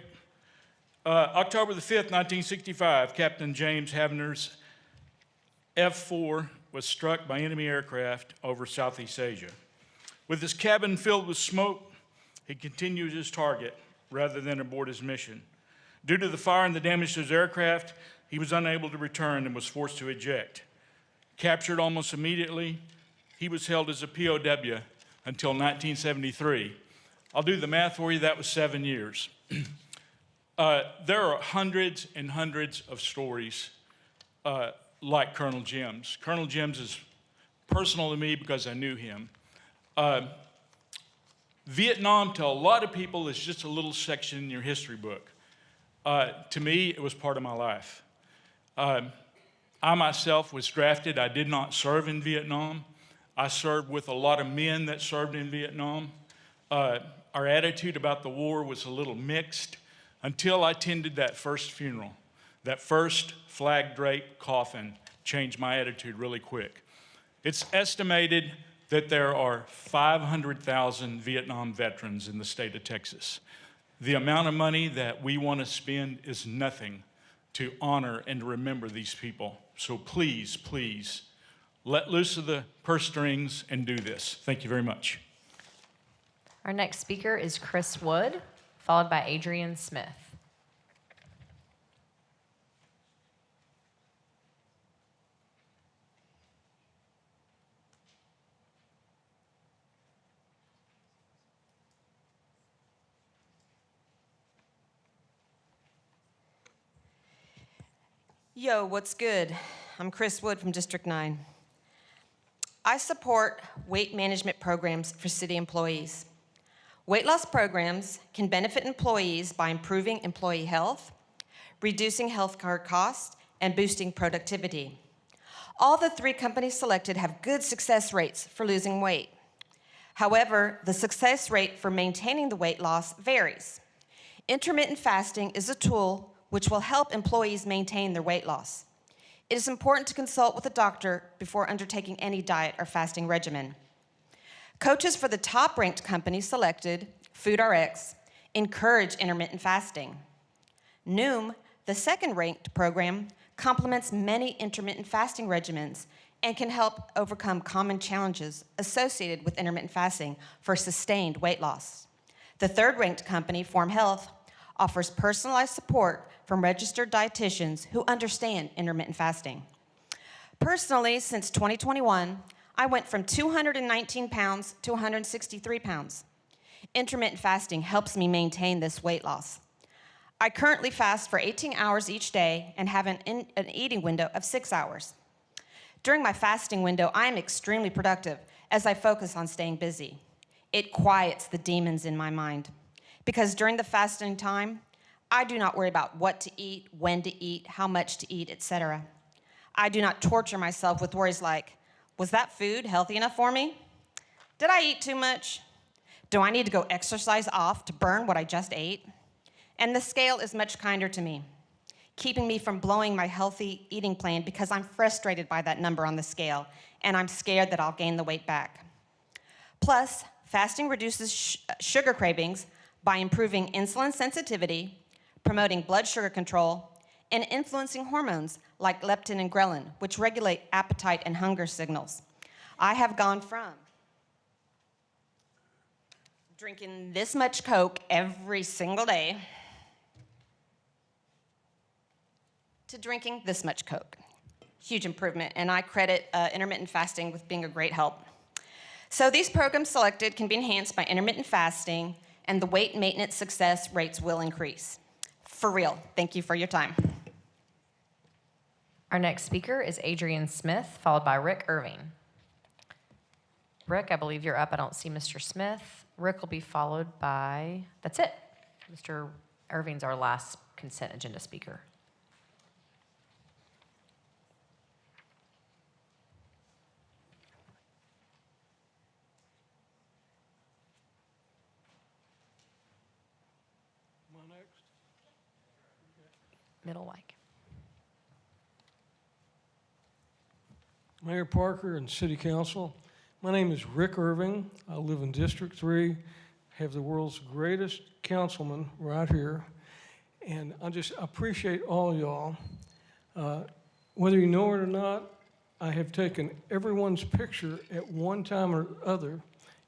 October the 5th, 1965, Captain James Havner's F-4 was struck by enemy aircraft over Southeast Asia. With his cabin filled with smoke, he continued his target rather than abort his mission. Due to the fire and the damage to his aircraft, he was unable to return and was forced to eject. Captured almost immediately, he was held as a POW until 1973. I'll do the math for you, that was 7 years. There are hundreds and hundreds of stories like Colonel Jim's. Colonel Jim's is personal to me because I knew him. Vietnam, to a lot of people, is just a little section in your history book. To me, it was part of my life. I myself was drafted. I did not serve in Vietnam. I served with a lot of men that served in Vietnam. Our attitude about the war was a little mixed until I attended that first funeral. That first flag-draped coffin changed my attitude really quick. It's estimated that there are 500,000 Vietnam veterans in the state of Texas. The amount of money that we want to spend is nothing to honor and to remember these people. So please, please, let loose of the purse strings and do this. Thank you very much. Our next speaker is Chris Wood, followed by Adrian Smith. Yo, what's good? I'm Chris Wood from District 9. I support weight management programs for city employees. Weight loss programs can benefit employees by improving employee health, reducing healthcare costs, and boosting productivity. All the 3 companies selected have good success rates for losing weight. However, the success rate for maintaining the weight loss varies. Intermittent fasting is a tool which will help employees maintain their weight loss. It is important to consult with a doctor before undertaking any diet or fasting regimen. Coaches for the top-ranked company selected, FoodRx, encourage intermittent fasting. Noom, the second-ranked program, complements many intermittent fasting regimens and can help overcome common challenges associated with intermittent fasting for sustained weight loss. The third-ranked company, Form Health, offers personalized support from registered dietitians who understand intermittent fasting. Personally, since 2021, I went from 219 pounds to 163 pounds. Intermittent fasting helps me maintain this weight loss. I currently fast for 18 hours each day and have an eating window of 6 hours. During my fasting window, I am extremely productive as I focus on staying busy. It quiets the demons in my mind because during the fasting time, I do not worry about what to eat, when to eat, how much to eat, etc. I do not torture myself with worries like, was that food healthy enough for me? Did I eat too much? Do I need to go exercise off to burn what I just ate? And the scale is much kinder to me, keeping me from blowing my healthy eating plan because I'm frustrated by that number on the scale, and I'm scared that I'll gain the weight back. Plus, fasting reduces sugar cravings by improving insulin sensitivity, promoting blood sugar control, and influencing hormones like leptin and ghrelin, which regulate appetite and hunger signals. I have gone from drinking this much Coke every single day to drinking this much Coke. Huge improvement, and I credit intermittent fasting with being a great help. So these programs selected can be enhanced by intermittent fasting, and the weight maintenance success rates will increase. For real, thank you for your time. Our next speaker is Adrian Smith, followed by Rick Irving. Rick, I believe you're up. I don't see Mr. Smith. Rick will be followed by, that's it. Mr. Irving's our last consent agenda speaker. Middle mic. Mayor Parker and City Council, my name is Rick Irving. I live in District 3, have the world's greatest councilman right here, and I just appreciate all y'all. Whether you know it or not, I have taken everyone's picture at one time or other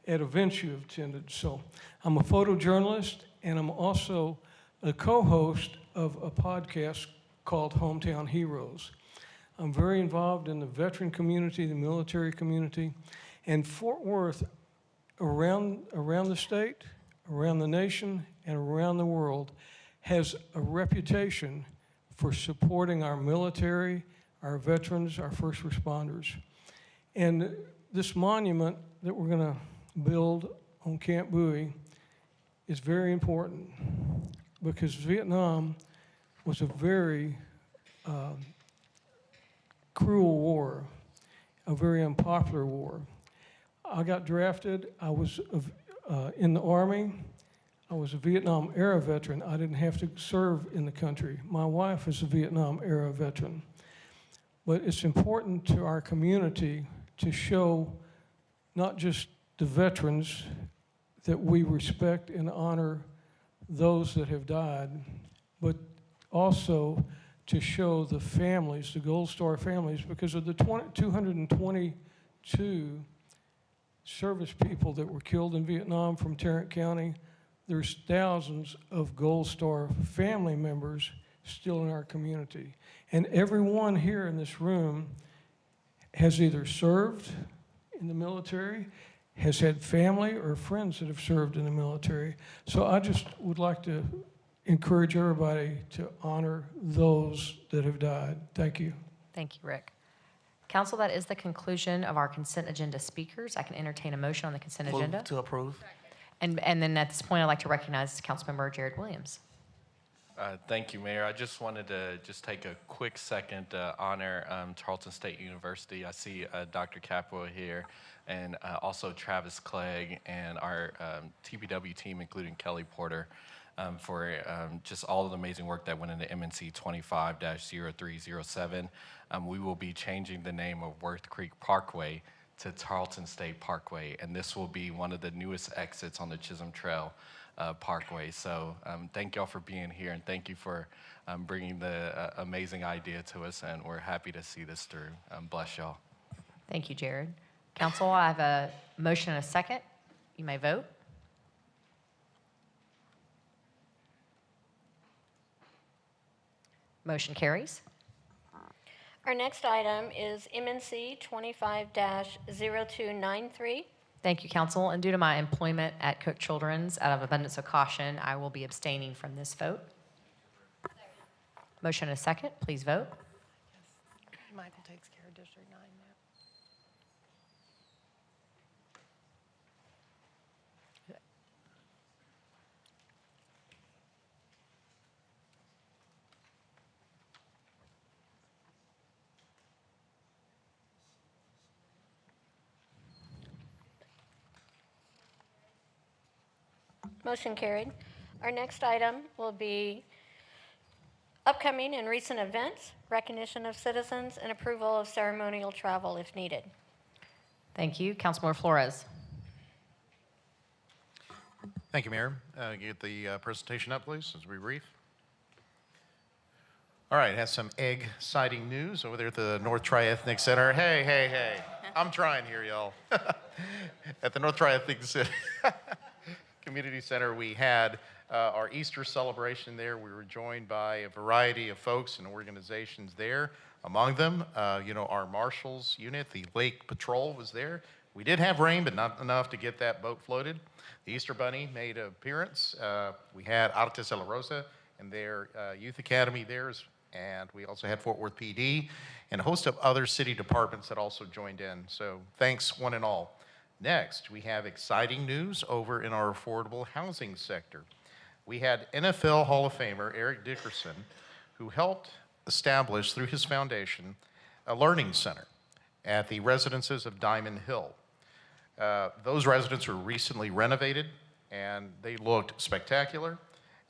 at events you have attended. So I'm a photojournalist, and I'm also a co-host of a podcast called Hometown Heroes. I'm very involved in the veteran community, the military community, and Fort Worth, around the state, around the nation, and around the world, has a reputation for supporting our military, our veterans, our first responders. And this monument that we're going to build on Camp Bowie is very important because Vietnam was a very cruel war, a very unpopular war. I got drafted. I was in the Army. I was a Vietnam era veteran. I didn't have to serve in the country. My wife is a Vietnam era veteran. But it's important to our community to show not just the veterans that we respect and honor those that have died, but also to show the families, the Gold Star families, because of the 222 service people that were killed in Vietnam from Tarrant County, there's thousands of Gold Star family members still in our community. And everyone here in this room has either served in the military, has had family or friends that have served in the military. So I just would like to encourage everybody to honor those that have died. Thank you. Thank you, Rick. Council, that is the conclusion of our consent agenda speakers. I can entertain a motion on the consent agenda. Move to approve. And then at this point, I'd like to recognize Councilmember Jared Williams. Thank you, Mayor. I just wanted to just take a quick second to honor Tarleton State University. I see Dr. Capua here, and also Travis Clegg and our TPW team, including Kelly Porter, for just all of the amazing work that went into MNC 25-0307. We will be changing the name of Worth Creek Parkway to Tarleton State Parkway, and this will be one of the newest exits on the Chisholm Trail Parkway. So thank y'all for being here, and thank you for bringing the amazing idea to us, and we're happy to see this through. Bless y'all. Thank you, Jared. Council, I have a motion and a second. You may vote. Motion carries. Our next item is MNC 25-0293. Thank you, Council. And due to my employment at Cook Children's, out of abundance of caution, I will be abstaining from this vote. Motion and a second. Please vote. Michael takes care of District 9 now. Motion carried. Our next item will be upcoming and recent events, recognition of citizens, and approval of ceremonial travel if needed. Thank you. Councilmember Flores. Thank you, Mayor. Get the presentation up, please, as we brief. All right, has some egg-siding news over there at the North Tri-Ethnic Center. Hey, hey, hey. I'm trying here, y'all. At the North Tri-Ethnic Community Center, we had our Easter celebration there. We were joined by a variety of folks and organizations there. Among them, our Marshals unit, the Lake Patrol was there. We did have rain, but not enough to get that boat floated. The Easter Bunny made an appearance. We had Autism de la Rosa and their youth academy there, and we also had Fort Worth PD and a host of other city departments that also joined in. So thanks, one and all. Next, we have exciting news over in our affordable housing sector. We had NFL Hall of Famer Eric Dickerson, who helped establish through his foundation a learning center at the residences of Diamond Hill. Those residences were recently renovated and they looked spectacular.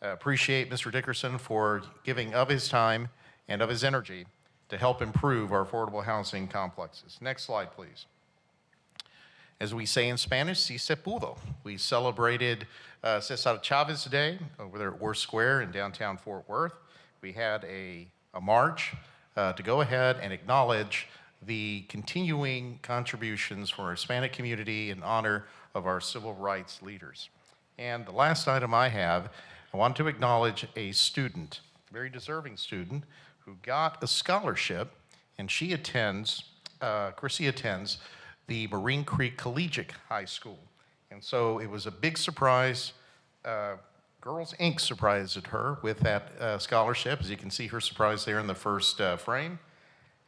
Appreciate Mr. Dickerson for giving of his time and of his energy to help improve our affordable housing complexes. Next slide, please. As we say in Spanish, si se pudo. We celebrated Cesar Chavez Day over there at Worth Square in downtown Fort Worth. We had a march to go ahead and acknowledge the continuing contributions from our Hispanic community in honor of our civil rights leaders. And the last item I have, I want to acknowledge a student, a very deserving student, who got a scholarship, and she attends, Chrissy attends, the Marine Creek Collegiate High School. And so it was a big surprise. Girls Inc. surprised her with that scholarship. As you can see her surprise there in the first frame.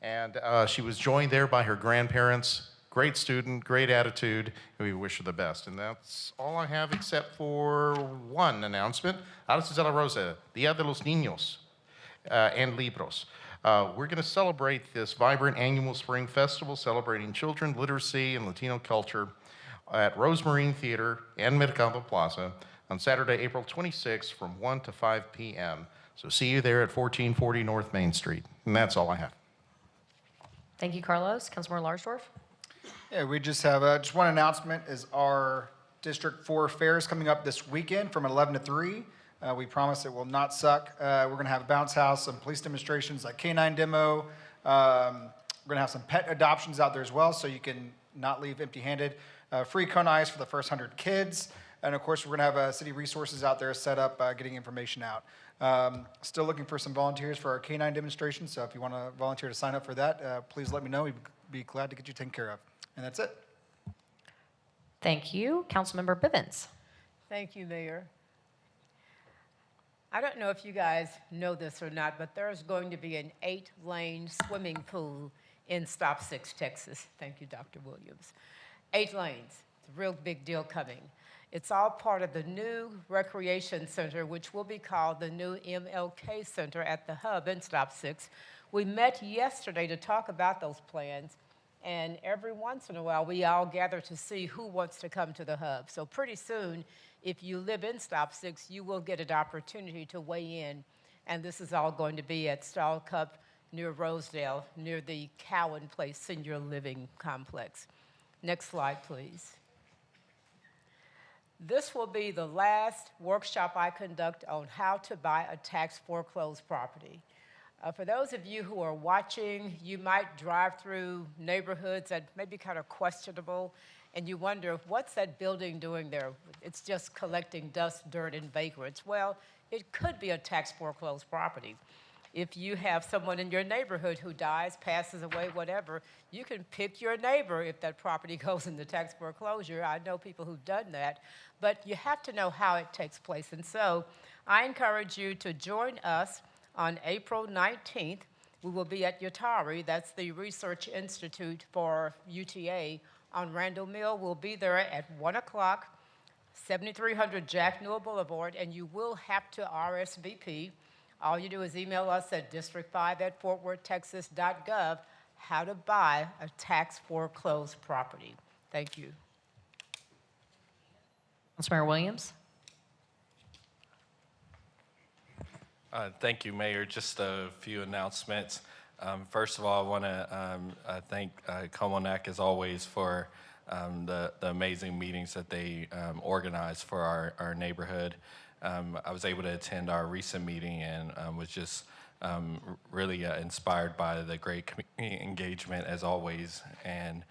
And she was joined there by her grandparents. Great student, great attitude, and we wish her the best. And that's all I have except for one announcement. Autism de la Rosa, Dia de los Niños and Libros. We're going to celebrate this vibrant annual spring festival celebrating children, literacy, and Latino culture at Rosemarine Theater and Mercado Plaza on Saturday, April 26th from 1 to 5 p.m. So see you there at 1440 North Main Street. And that's all I have. Thank you, Carlos. Councilmember Larsdorf. Yeah, we just have just one announcement is our District 4 fair is coming up this weekend from 11 to 3. We promise it will not suck. We're going to have a bounce house, some police demonstrations like K-9 demo. We're going to have some pet adoptions out there as well, so you can not leave empty-handed. Free cone ice for the first 100 kids. And of course, we're going to have city resources out there set up, getting information out. Still looking for some volunteers for our K-9 demonstration, so if you want to volunteer to sign up for that, please let me know. We'd be glad to get you taken care of. And that's it. Thank you. Councilmember Bivens. Thank you, Mayor. I don't know if you guys know this or not, but there's going to be an 8-lane swimming pool in Stop 6, Texas. Thank you, Dr. Williams. 8 lanes. It's a real big deal coming. It's all part of the new recreation center, which will be called the new MLK Center at the Hub in Stop 6. We met yesterday to talk about those plans, and every once in a while, we all gather to see who wants to come to the Hub. So pretty soon, if you live in Stop 6, you will get an opportunity to weigh in. And this is all going to be at Stall Cup near Rosedale, near the Cowan Place Senior Living Complex. Next slide, please. This will be the last workshop I conduct on how to buy a tax foreclosed property. For those of you who are watching, you might drive through neighborhoods that may be kind of questionable, and you wonder, what's that building doing there? It's just collecting dust, dirt, and vagrants. Well, it could be a tax foreclosed property. if you have someone in your neighborhood who dies, passes away, whatever, you can pick your neighbor if that property goes into tax foreclosure. I know people who've done that, but you have to know how it takes place. And so I encourage you to join us on April 19th. We will be at Yatari, that's the Research Institute for UTA on Randall Mill. We'll be there at 1 o'clock, 7300 Jack Newell Boulevard, and you will have to RSVP. All you do is email us at district5@fortworthtexas.gov how to buy a tax foreclosed property. Thank you. Councilmember Williams. Thank you, Mayor. Just a few announcements. First of all, I want to thank Comonac, as always, for the amazing meetings that they organize for our neighborhood. I was able to attend our recent meeting and was just really inspired by the great community engagement, as always, and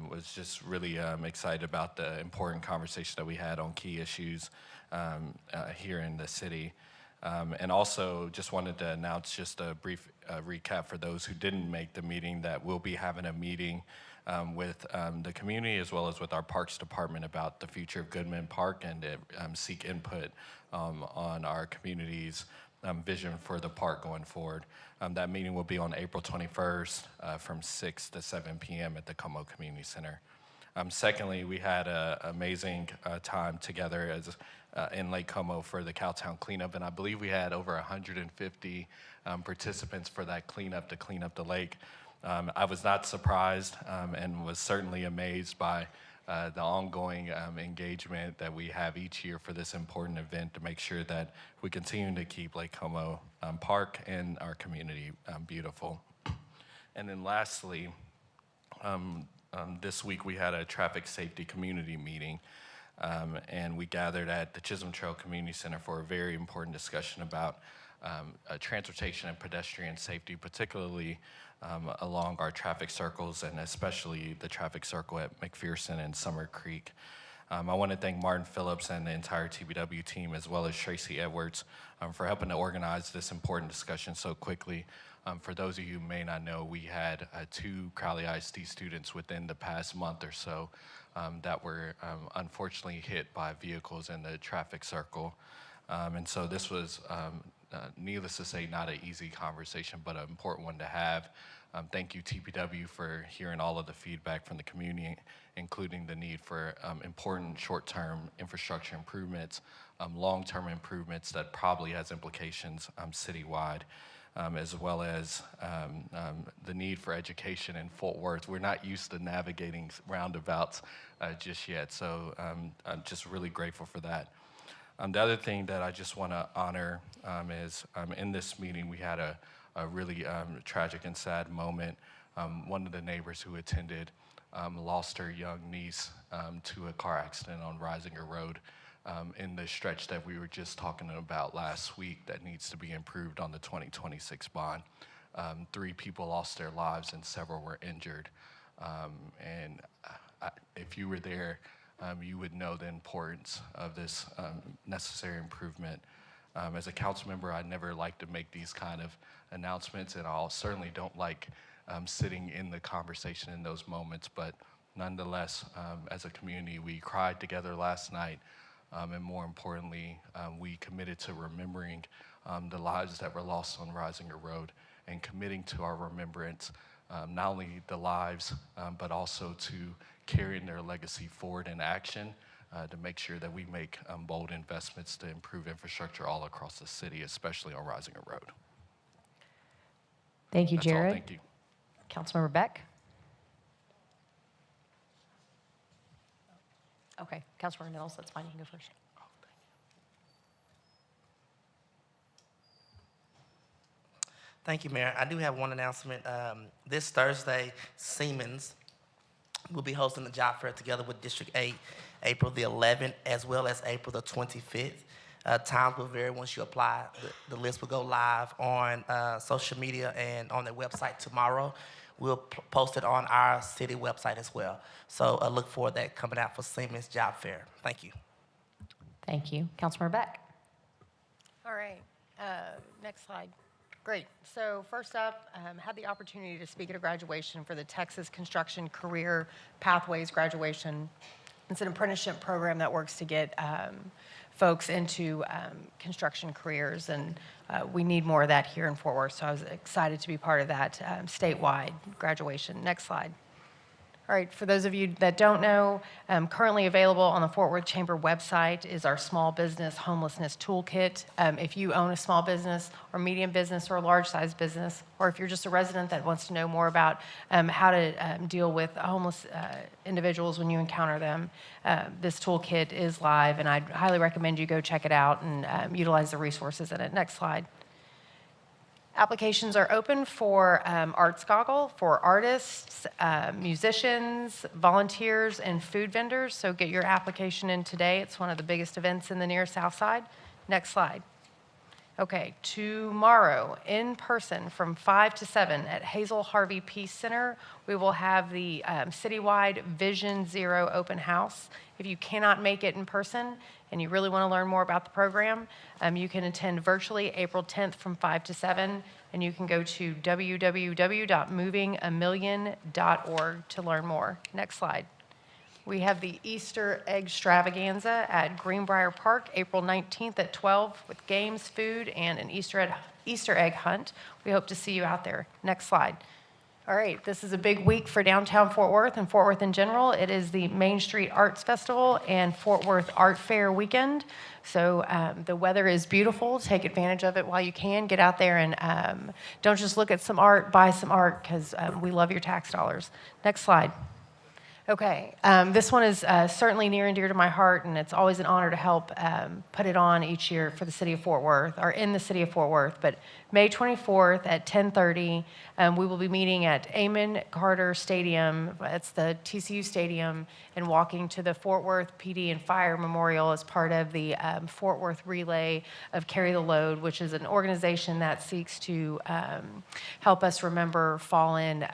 was just really excited about the important conversation that we had on key issues here in the city. And also just wanted to announce just a brief recap for those who didn't make the meeting that we'll be having a meeting with the community as well as with our Parks Department about the future of Goodman Park and to seek input on our community's vision for the park going forward. That meeting will be on April 21st from 6 to 7 p.m. at the Como Community Center. Secondly, we had an amazing time together as in Lake Como for the Cowtown cleanup, and I believe we had over 150 participants for that cleanup to clean up the lake. I was not surprised and was certainly amazed by the ongoing engagement that we have each year for this important event to make sure that we continue to keep Lake Como Park and our community beautiful. And then lastly, this week we had a traffic safety community meeting, and we gathered at the Chisholm Trail Community Center for a very important discussion about transportation and pedestrian safety, particularly along our traffic circles and especially the traffic circle at McPherson and Summer Creek. I want to thank Martin Phillips and the entire TBW team, as well as Tracy Edwards, for helping to organize this important discussion so quickly. For those of you who may not know, we had 2 Crowley ISD students within the past month or so that were unfortunately hit by vehicles in the traffic circle. And so this was, needless to say, not an easy conversation, but an important one to have. Thank you, TPW, for hearing all of the feedback from the community, including the need for important short-term infrastructure improvements, long-term improvements that probably has implications citywide, as well as the need for education in Fort Worth. We're not used to navigating roundabouts just yet, so I'm just really grateful for that. The other thing that I just want to honor is in this meeting we had a really tragic and sad moment. One of the neighbors who attended lost her young niece to a car accident on Risinger Road in the stretch that we were just talking about last week that needs to be improved on the 2026 bond. 3 people lost their lives and several were injured. If you were there, you would know the importance of this necessary improvement. As a council member, I never like to make these kind of announcements, and I certainly don't like sitting in the conversation in those moments, but nonetheless, as a community, we cried together last night, and more importantly, we committed to remembering the lives that were lost on Risinger Road and committing to our remembrance, not only the lives, but also to carrying their legacy forward in action to make sure that we make bold investments to improve infrastructure all across the city, especially on Risinger Road. Thank you, That's all. Jared. Thank you. Councilmember Beck. Okay, Councilmember Mills, that's fine. You can go first. Thank you, Mayor. I do have one announcement. This Thursday, Siemens will be hosting the job fair together with District 8, April the 11th, as well as April the 25th. Times will vary once you apply. The list will go live on social media and on their website tomorrow. We'll post it on our city website as well. So I look forward to that coming out for Siemens Job Fair. Thank you. Thank you. Councilmember Beck. All right. Next slide. Great. So first up, had the opportunity to speak at a graduation for the Texas Construction Career Pathways graduation. It's an apprenticeship program that works to get folks into construction careers, and we need more of that here in Fort Worth, so I was excited to be part of that statewide graduation. Next slide. All right, for those of you that don't know, currently available on the Fort Worth Chamber website is our Small Business Homelessness Toolkit. If you own a small business or medium business or a large size business, or if you're just a resident that wants to know more about how to deal with homeless individuals when you encounter them, this toolkit is live, and I'd highly recommend you go check it out and utilize the resources in it. Next slide. Applications are open for Arts Goggle, for artists, musicians, volunteers, and food vendors. So get your application in today. It's one of the biggest events in the near South Side. Next slide. Okay, tomorrow in person from 5 to 7 at Hazel Harvey Peace Center, we will have the citywide Vision Zero open house. If you cannot make it in person and you really want to learn more about the program, you can attend virtually April 10th from 5 to 7, and you can go to www.movingamillion.org to learn more. Next slide. We have the Easter Egg Extravaganza at Greenbrier Park, April 19th at 12 with games, food, and an Easter egg hunt. We hope to see you out there. Next slide. All right, this is a big week for downtown Fort Worth and Fort Worth in general. It is the Main Street Arts Festival and Fort Worth Art Fair weekend. So the weather is beautiful. Take advantage of it while you can. Get out there and don't just look at some art, buy some art, because we love your tax dollars. Next slide. Okay, this one is certainly near and dear to my heart, and it's always an honor to help put it on each year for the city of Fort Worth, or in the city of Fort Worth. But May 24th at 10:30, we will be meeting at Amon Carter Stadium. It's the TCU Stadium, and walking to the Fort Worth PD and Fire Memorial as part of the Fort Worth Relay of Carry the Load, which is an organization that seeks to help us remember fallen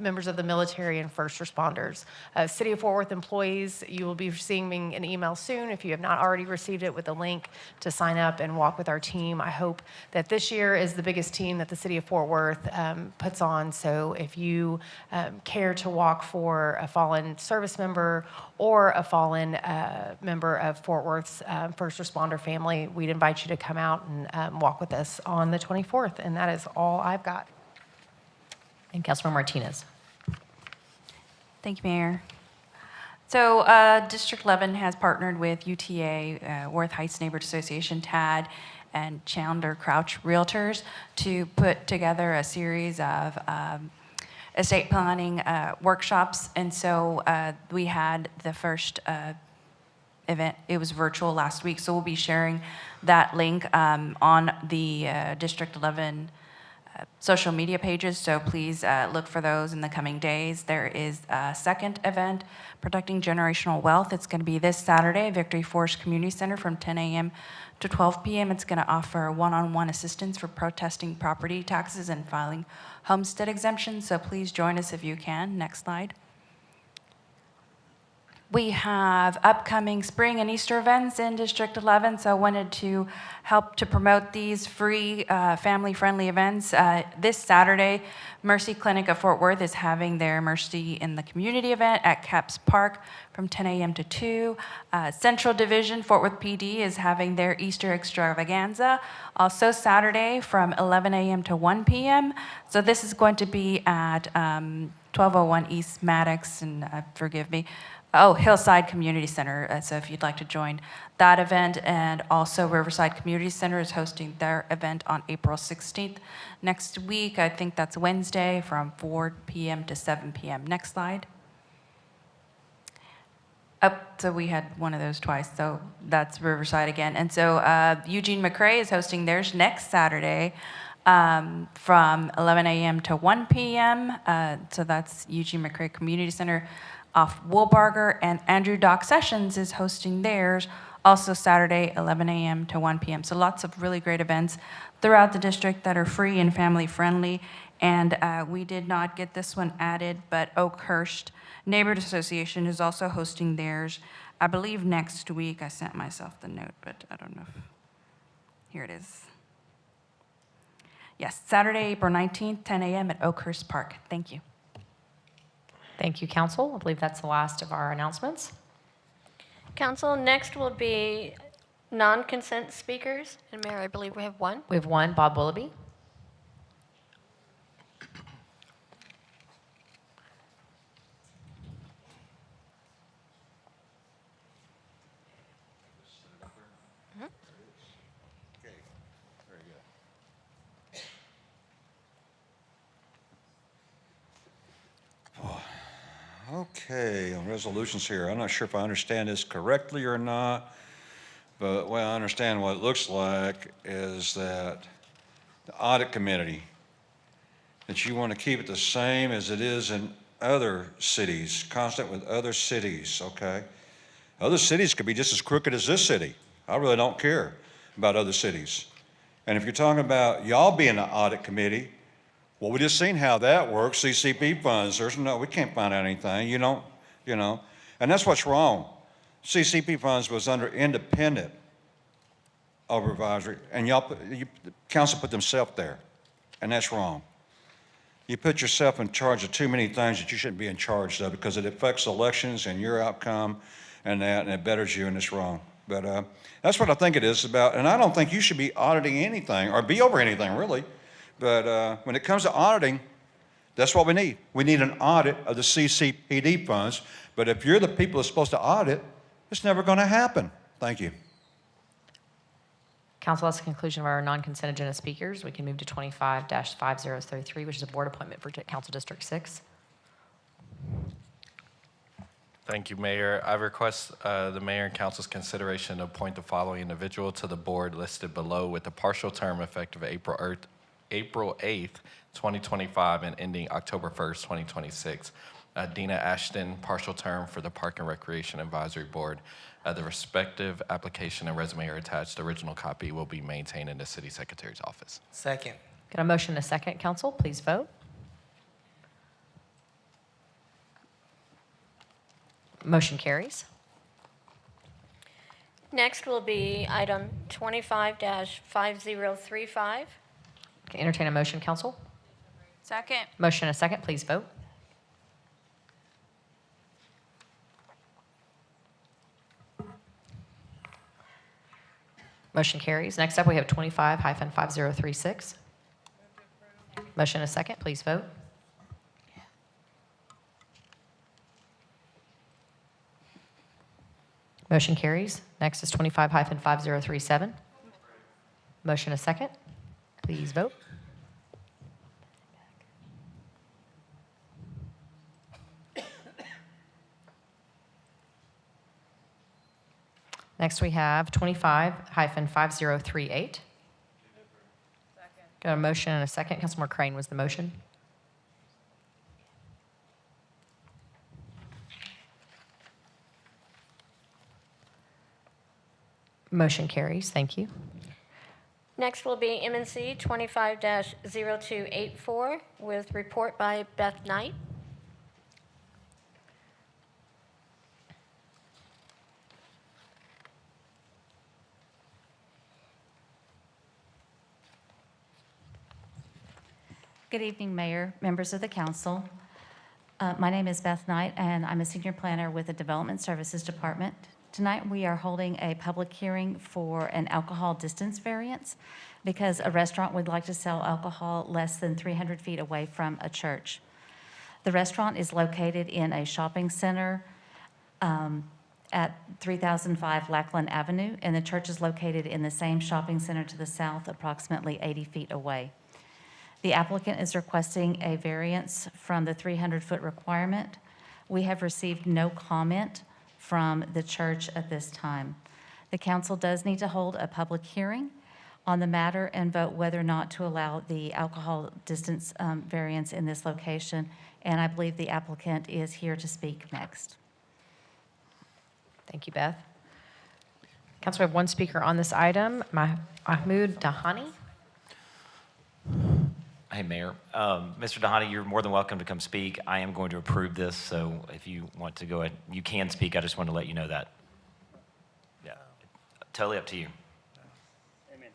members of the military and first responders. City of Fort Worth employees, you will be receiving an email soon if you have not already received it, with a link to sign up and walk with our team. I hope that this year is the biggest team that the City of Fort Worth puts on. So if you care to walk for a fallen service member or a fallen member of Fort Worth's first responder family, we'd invite you to come out and walk with us on the 24th. And that is all I've got. And Councilmember Martinez. Thank you, Mayor. So District 11 has partnered with UTA, Worth Heights Neighborhood Association, TAD, and Chandler Crouch Realtors to put together a series of estate planning workshops. And so we had the first event. It was virtual last week, so we'll be sharing that link on the District 11 social media pages, so please look for those in the coming days. There is a second event, Protecting Generational Wealth. It's going to be this Saturday, Victory Forest Community Center from 10 a.m. to 12 p.m. It's going to offer one-on-one assistance for protesting property taxes and filing homestead exemptions, so please join us if you can. Next slide. We have upcoming spring and Easter events in District 11, so I wanted to help to promote these free family-friendly events. This Saturday, Mercy Clinic of Fort Worth is having their Mercy in the Community event at Caps Park from 10 a.m. to 2. Central Division, Fort Worth PD, is having their Easter extravaganza, also Saturday from 11 a.m. to 1 p.m. So this is going to be at 1201 East Maddox, and forgive me, Hillside Community Center, so if you'd like to join that event. And also Riverside Community Center is hosting their event on April 16th. Next week, I think that's Wednesday, from 4 p.m. to 7 p.m. Next slide. So we had one of those twice, so that's Riverside again. And so Eugene McCrae is hosting theirs next Saturday from 11 a.m. to 1 p.m. So that's Eugene McCrae Community Center off Woolbarger, and Andrew Doc Sessions is hosting theirs also Saturday, 11 a.m. to 1 p.m. So lots of really great events throughout the district that are free and family friendly. And we did not get this one added, but Oakhurst Neighborhood Association is also hosting theirs, I believe, next week. I sent myself the note, but I don't know. Here it is. Yes, Saturday, April 19th, 10 a.m. at Oakhurst Park. Thank you. Thank you, Council. I believe that's the last of our announcements. Council, next will be non-consent speakers. And Mayor, I believe we have one. We have one, Bob Willoughby. Okay, on resolutions here, I'm not sure if I understand this correctly or not, but the way I understand what it looks like is that the audit committee, that you want to keep it the same as it is in other cities, constant with other cities, okay? Other cities could be just as crooked as this city. I really don't care about other cities. And if you're talking about y'all being the audit committee, well, we just seen how that works, CCP funds. We can't find out anything, you know. And that's what's wrong. CCP funds was under independent supervisory, and the council put themselves there, and that's wrong. You put yourself in charge of too many things that you shouldn't be in charge of because it affects elections and your outcome and it betters you, and it's wrong. But that's what I think it is about, and I don't think you should be auditing anything or be over anything, really. But when it comes to auditing, that's what we need. We need an audit of the CCPD funds. But if you're the people that's supposed to audit, it's never going to happen. Thank you. Council, that's the conclusion of our non-consent agenda speakers. We can move to 25-5033, which is a board appointment for Council District 6. Thank you, Mayor. I request the Mayor and Council's consideration to appoint the following individual to the board listed below with a partial term effective April 8th, 2025 and ending October 1st, 2026. Dina Ashton, partial term for the Park and Recreation Advisory Board. The respective application and resume are attached. The original copy will be maintained in the City Secretary's office. Second. Got a motion and a second, Council. Please vote. Motion carries. Next will be item 25-5035. Can I entertain a motion, Council? Second. Motion and a second. Please vote. Motion carries. Next up, we have 25-5036. Motion and a second. Please vote. Motion carries. Next is 25-5037. Motion and a second. Please vote. Next, we have 25-5038. Got a motion and a second. Councilmember Crane was the motion. Motion carries. Thank you. Next will be M&C 25-0284 with report by Beth Knight. Good evening, Mayor, members of the council. My name is Beth Knight, and I'm a senior planner with the Development Services Department. Tonight, we are holding a public hearing for an alcohol distance variance because a restaurant would like to sell alcohol less than 300 feet away from a church. The restaurant is located in a shopping center at 3005 Lackland Avenue, and the church is located in the same shopping center to the south, approximately 80 feet away. The applicant is requesting a variance from the 300-foot requirement. We have received no comment from the church at this time. The council does need to hold a public hearing on the matter and vote whether or not to allow the alcohol distance variance in this location, and I believe the applicant is here to speak next. Thank you, Beth. Council, we have one speaker on this item, Mahmoud Dahani. Hey, Mayor. Mr. Dahani, you're more than welcome to come speak. I am going to approve this, so if you want to go ahead, you can speak. I just wanted to let you know that. Yeah, totally up to you. Amen.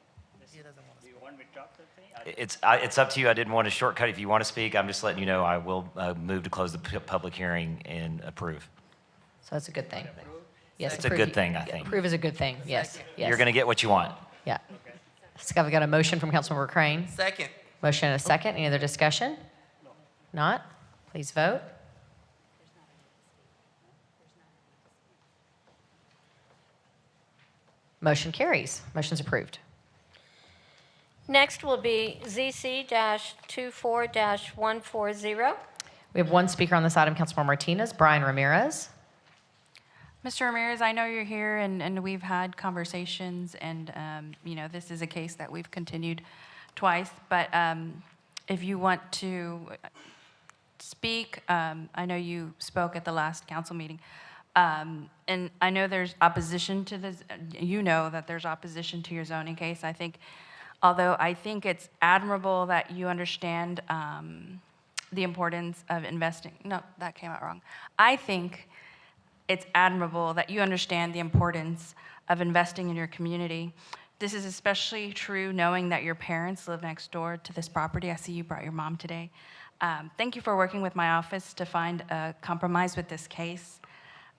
It's up to you. I didn't want to shortcut. If you want to speak, I'm just letting you know I will move to close the public hearing and approve. So that's a good thing. Yes, It's a approve. good thing, I think. Approve is a good thing, yes. Yes. You're going to get what you want. Yeah. So I've got a motion from Councilmember Crane. Second. Motion and a second. Any other discussion? Not? Please vote. Motion carries. Motion's approved. Next will be ZC-24-140. We have one speaker on this item, Councilmember Martinez, Brian Ramirez. Mr. Ramirez, I know you're here, and we've had conversations, and this is a case that we've continued twice. But if you want to speak, I know you spoke at the last council meeting, and I know there's opposition to this. You know that there's opposition to your zoning case. Although I think it's admirable that you understand the importance of investing. No, that came out wrong. I think it's admirable that you understand the importance of investing in your community. This is especially true knowing that your parents live next door to this property. I see you brought your mom today. Thank you for working with my office to find a compromise with this case.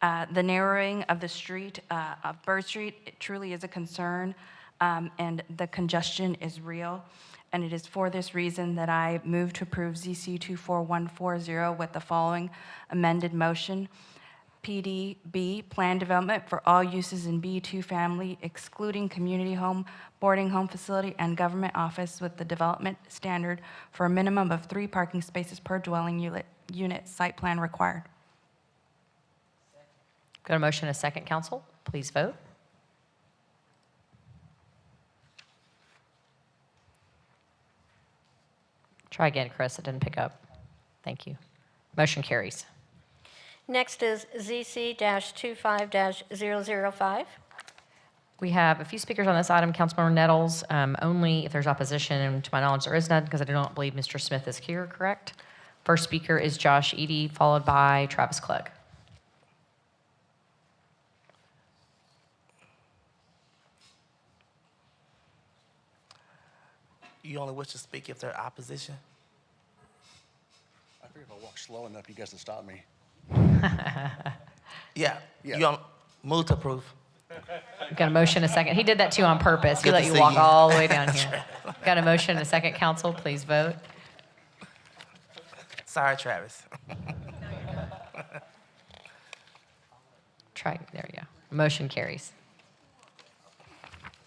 The narrowing of the street, of Bird Street, it truly is a concern, and the congestion is real. And it is for this reason that I move to approve ZC 24140 with the following amended motion. PDB, plan development for all uses in B2 family, excluding community home, boarding home facility, and government office with the development standard for a minimum of 3 parking spaces per dwelling unit site plan required. Got a motion and a second, council. Please vote. Try again, Chris. It didn't pick up. Thank you. Motion carries. Next is ZC-25-005. We have a few speakers on this item. Councilmember Nettles, only if there's opposition, and to my knowledge there is none because I do not believe Mr. Smith is here, correct? First speaker is Josh Eady, followed by Travis Klug. You only wish to speak if there's opposition? I figure if I walk slow enough, you guys will stop me. Yeah. You don't move to approve. Got a motion and a second. He did that too on purpose. He Good let to you see walk you. all the way down here. Got a motion and a second, council. Please vote. Sorry, Travis. Try, there we go. Motion carries.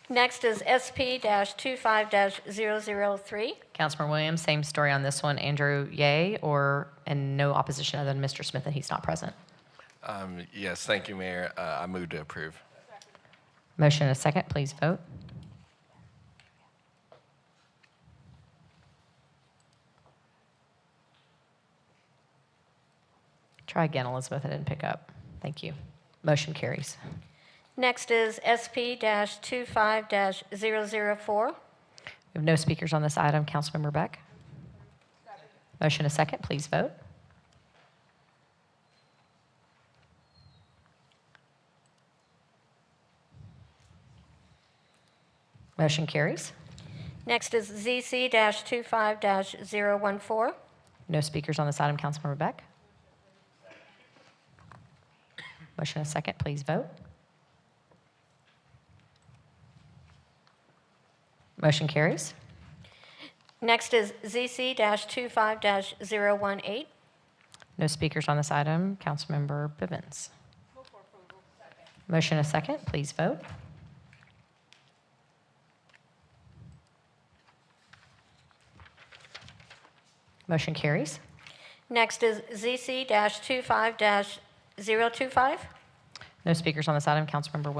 Next is SP-25-003. Councilmember Williams, same story on this one. Andrew, yay, and no opposition other than Mr. Smith, and he's not present. Yes, thank you, Mayor. I move to approve. Motion and a second. Please vote. Try again, Elizabeth. I didn't pick up. Thank you. Motion carries. Next is SP-25-004. We have no speakers on this item. Councilmember Beck. Motion and a second. Please vote. Motion carries. Next is ZC-25-014. No speakers on this item. Councilmember Beck. Motion and a second. Please vote. Motion carries. Next is ZC-25-018. No speakers on this item. Councilmember Bivens. Motion and a second. Please vote. Motion carries. Next is ZC-25-025. No speakers on this item. Councilmember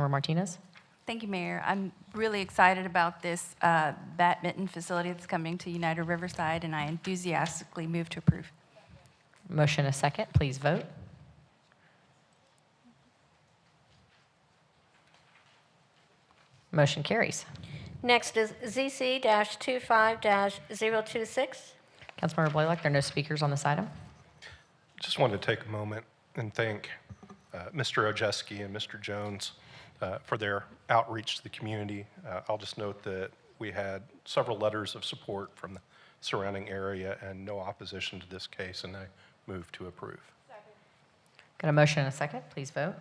Martinez. Thank you, Mayor. I'm really excited about this badminton facility that's coming to United Riverside, and I enthusiastically move to approve. Motion and a second. Please vote. Motion carries. Next is ZC-25-026. Councilmember Blaylock, there are no speakers on this item. Just wanted to take a moment and thank Mr. Ojeski and Mr. Jones for their outreach to the community. I'll just note that we had several letters of support from the surrounding area and no opposition to this case, and I move to approve. Got a motion and a second? Please vote.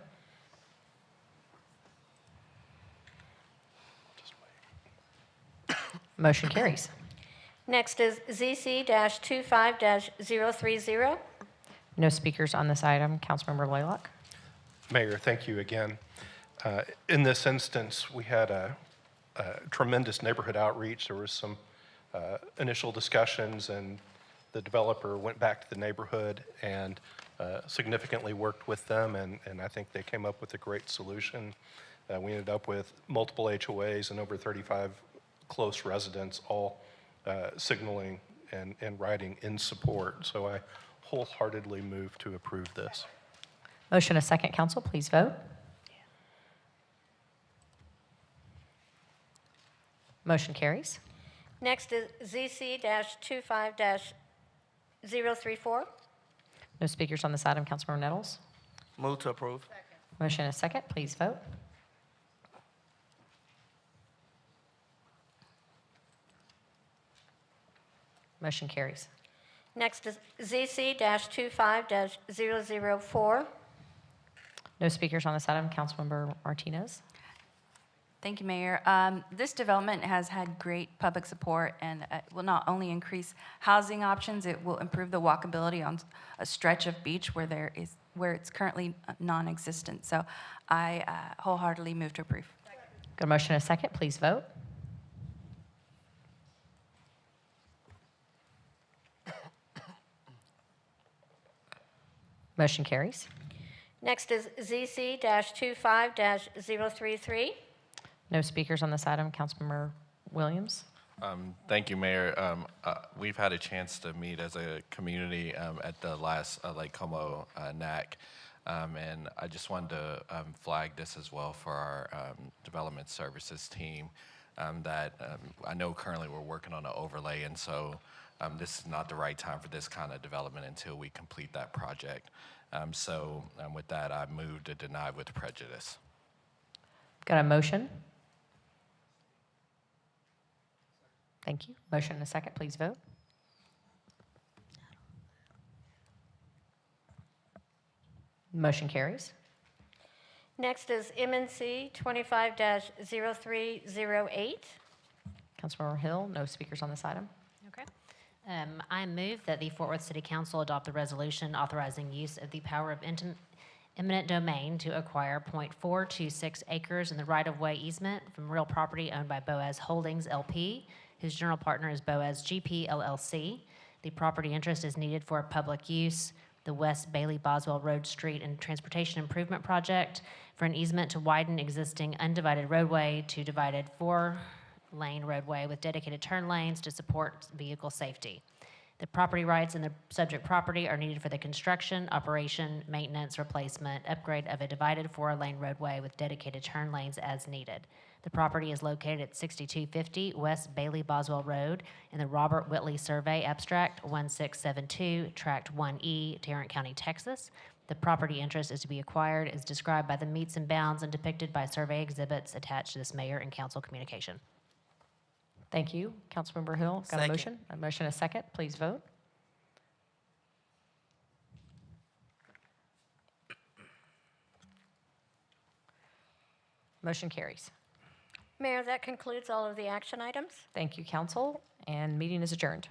Motion carries. Next is ZC-25-030. No speakers on this item. Councilmember Blaylock. Mayor, thank you again. In this instance, we had a tremendous neighborhood outreach. There was some initial discussions, and the developer went back to the neighborhood and significantly worked with them, and I think they came up with a great solution. We ended up with multiple HOAs and over 35 close residents all signaling and writing in support. So I wholeheartedly move to approve this. Motion a second, council. Please vote. Motion carries. Next is ZC-25-034. No speakers on this item. Councilmember Nettles. Move to approve. Motion a second. Please vote. Motion carries. Next is ZC-25-004. No speakers on this item. Councilmember Martinez. Thank you, Mayor. This development has had great public support and will not only increase housing options, it will improve the walkability on a stretch of beach where it's currently non-existent. So I wholeheartedly move to approve. Got a motion and a second. Please vote. Motion carries. Next is ZC-25-033. No speakers on this item. Councilmember Williams. Thank you, Mayor. We've had a chance to meet as a community at the last Lake Como NAC, and I just wanted to flag this as well for our development services team that I know currently we're working on an overlay, and so this is not the right time for this kind of development until we complete that project. So with that, I move to deny with prejudice. Got a motion? Thank you. Motion and a second. Please vote. Motion carries. Next is MNC 25-0308. Councilmember Hill. No speakers on this item. Okay. I move that the Fort Worth City Council adopt a resolution authorizing use of the power of eminent domain to acquire .426 acres in the right-of-way easement from real property owned by Boaz Holdings LP, whose general partner is Boaz GP LLC. The property interest is needed for public use, the West Bailey Boswell Road Street and Transportation Improvement Project, for an easement to widen existing undivided roadway to divided 4-lane roadway with dedicated turn lanes to support vehicle safety. The property rights in the subject property are needed for the construction, operation, maintenance, replacement, upgrade of a divided 4-lane roadway with dedicated turn lanes as needed. The property is located at 6250 West Bailey Boswell Road in the Robert Whitley Survey Abstract 1672, Tract 1E, Tarrant County, Texas. The property interest is to be acquired as described by the meets and bounds and depicted by survey exhibits attached to this mayor and council communication. Thank you. Councilmember Hill. Got Second. a motion? A motion and a second. Please vote. Motion carries. Mayor, that concludes all of the action items. Thank you, council, and meeting is adjourned.